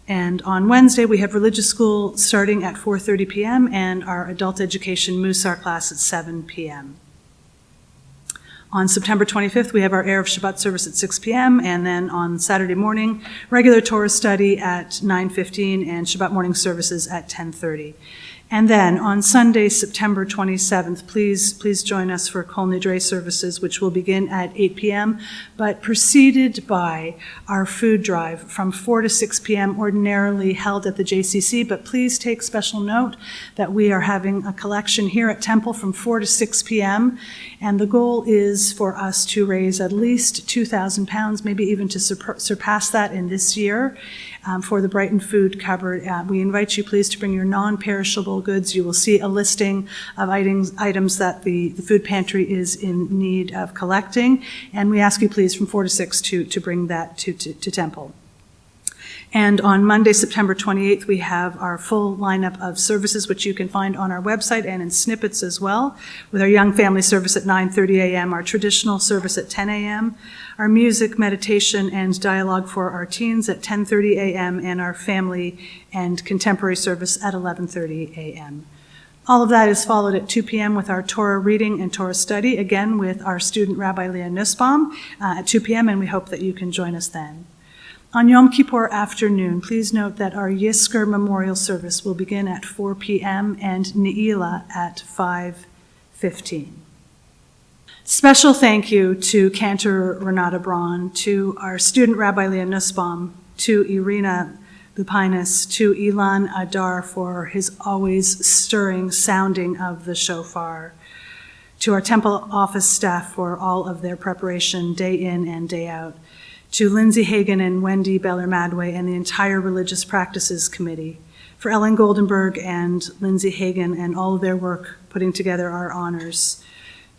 And on Wednesday we have religious school starting at 4:30 p.m. and our adult education Musar class at 7 p.m. On September 25th, we have our Erev Shabbat service at 6 p.m., and then on Saturday morning, regular Torah study at 9:15 and Shabbat morning services at 10:30. And then on Sunday, September 27th, please join us for Kol Nidre services, which will begin at 8 p.m., but preceded by our food drive from 4 to 6 p.m., ordinarily held at the JCC. But please take special note that we are having a collection here at Temple from 4 to 6 p.m., and the goal is for us to raise at least 2,000 pounds, maybe even to surpass that in this year. For the Brighton Food Cupboard. We invite you please to bring your non-perishable goods. You will see a listing of items that the food pantry is in need of collecting, and we ask you please from 4 to 6 to bring that to Temple. And on Monday, September 28th, we have our full lineup of services, which you can find on our website and in snippets as well, with our Young Family service at 9:30 a.m., our traditional service at 10 a.m., our music, meditation, and dialogue for our teens at 10:30 a.m., and our family and contemporary service at 11:30 a.m. All of that is followed at 2 p.m. with our Torah reading and Torah study, again with our student Rabbi Leah Nussbaum at 2 p.m., and we hope that you can join us then. On Yom Kippur afternoon, please note that our Yisker Memorial Service will begin at 4 p.m. and Ne'ilah at 5:15. Special thank you to Cantor Renata Braun, to our student Rabbi Leah Nussbaum, to Irina Lupinus, to Ilan Adar for his always stirring sounding of the shofar, to our temple office staff for all of their preparation day in and day out, to Lindsay Hagan and Wendy Beller-Madway and the entire Religious Practices Committee, for Ellen Goldenberg and Lindsay Hagan and all of their work putting together our honors,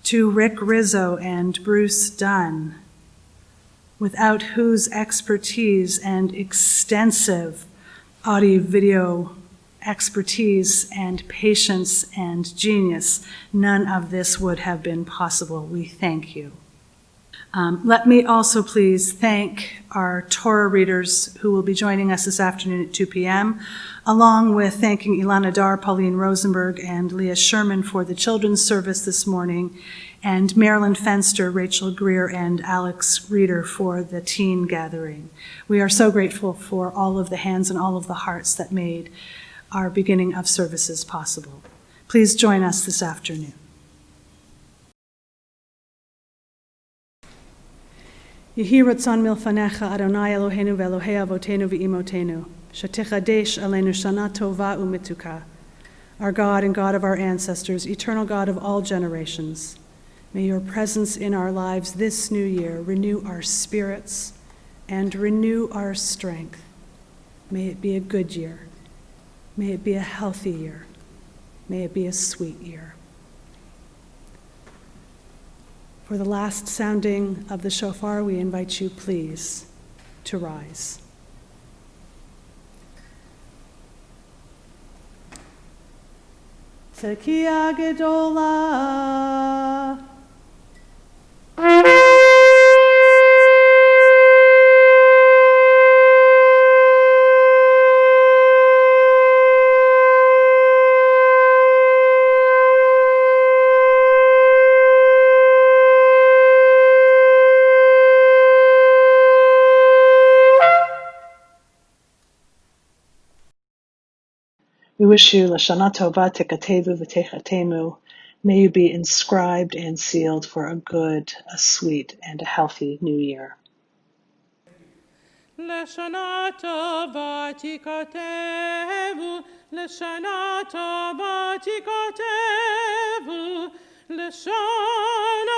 to Rick Rizzo and Bruce Dunn, without whose expertise and extensive audio-video expertise and patience and genius, none of this would have been possible. We thank you. Let me also please thank our Torah readers who will be joining us this afternoon at 2 p.m., along with thanking Ilana Dar, Pauline Rosenberg, and Leah Sherman for the children's service this morning, and Marilyn Fenster, Rachel Greer, and Alex Reeder for the teen gathering. We are so grateful for all of the hands and all of the hearts that made our beginning of services possible. Please join us this afternoon. Yehi ratzon milfanecha Adonai Eloheinu ve'Elohei avotenu ve'imotenu, shetichadesh aleinu shana tova u'mituka. Our God and God of our ancestors, eternal God of all generations, May your presence in our lives this new year renew our spirits and renew our strength. May it be a good year. May it be a healthy year. May it be a sweet year. For the last sounding of the shofar, we invite you, please, to rise. Tekiah Gedolah. We wish you Lashana Tova Tekatevu V'Techatemu. May you be inscribed and sealed for a good, a sweet, and a healthy new year. Lashana tova tikatevu, Lashana tova tikatevu, Lashana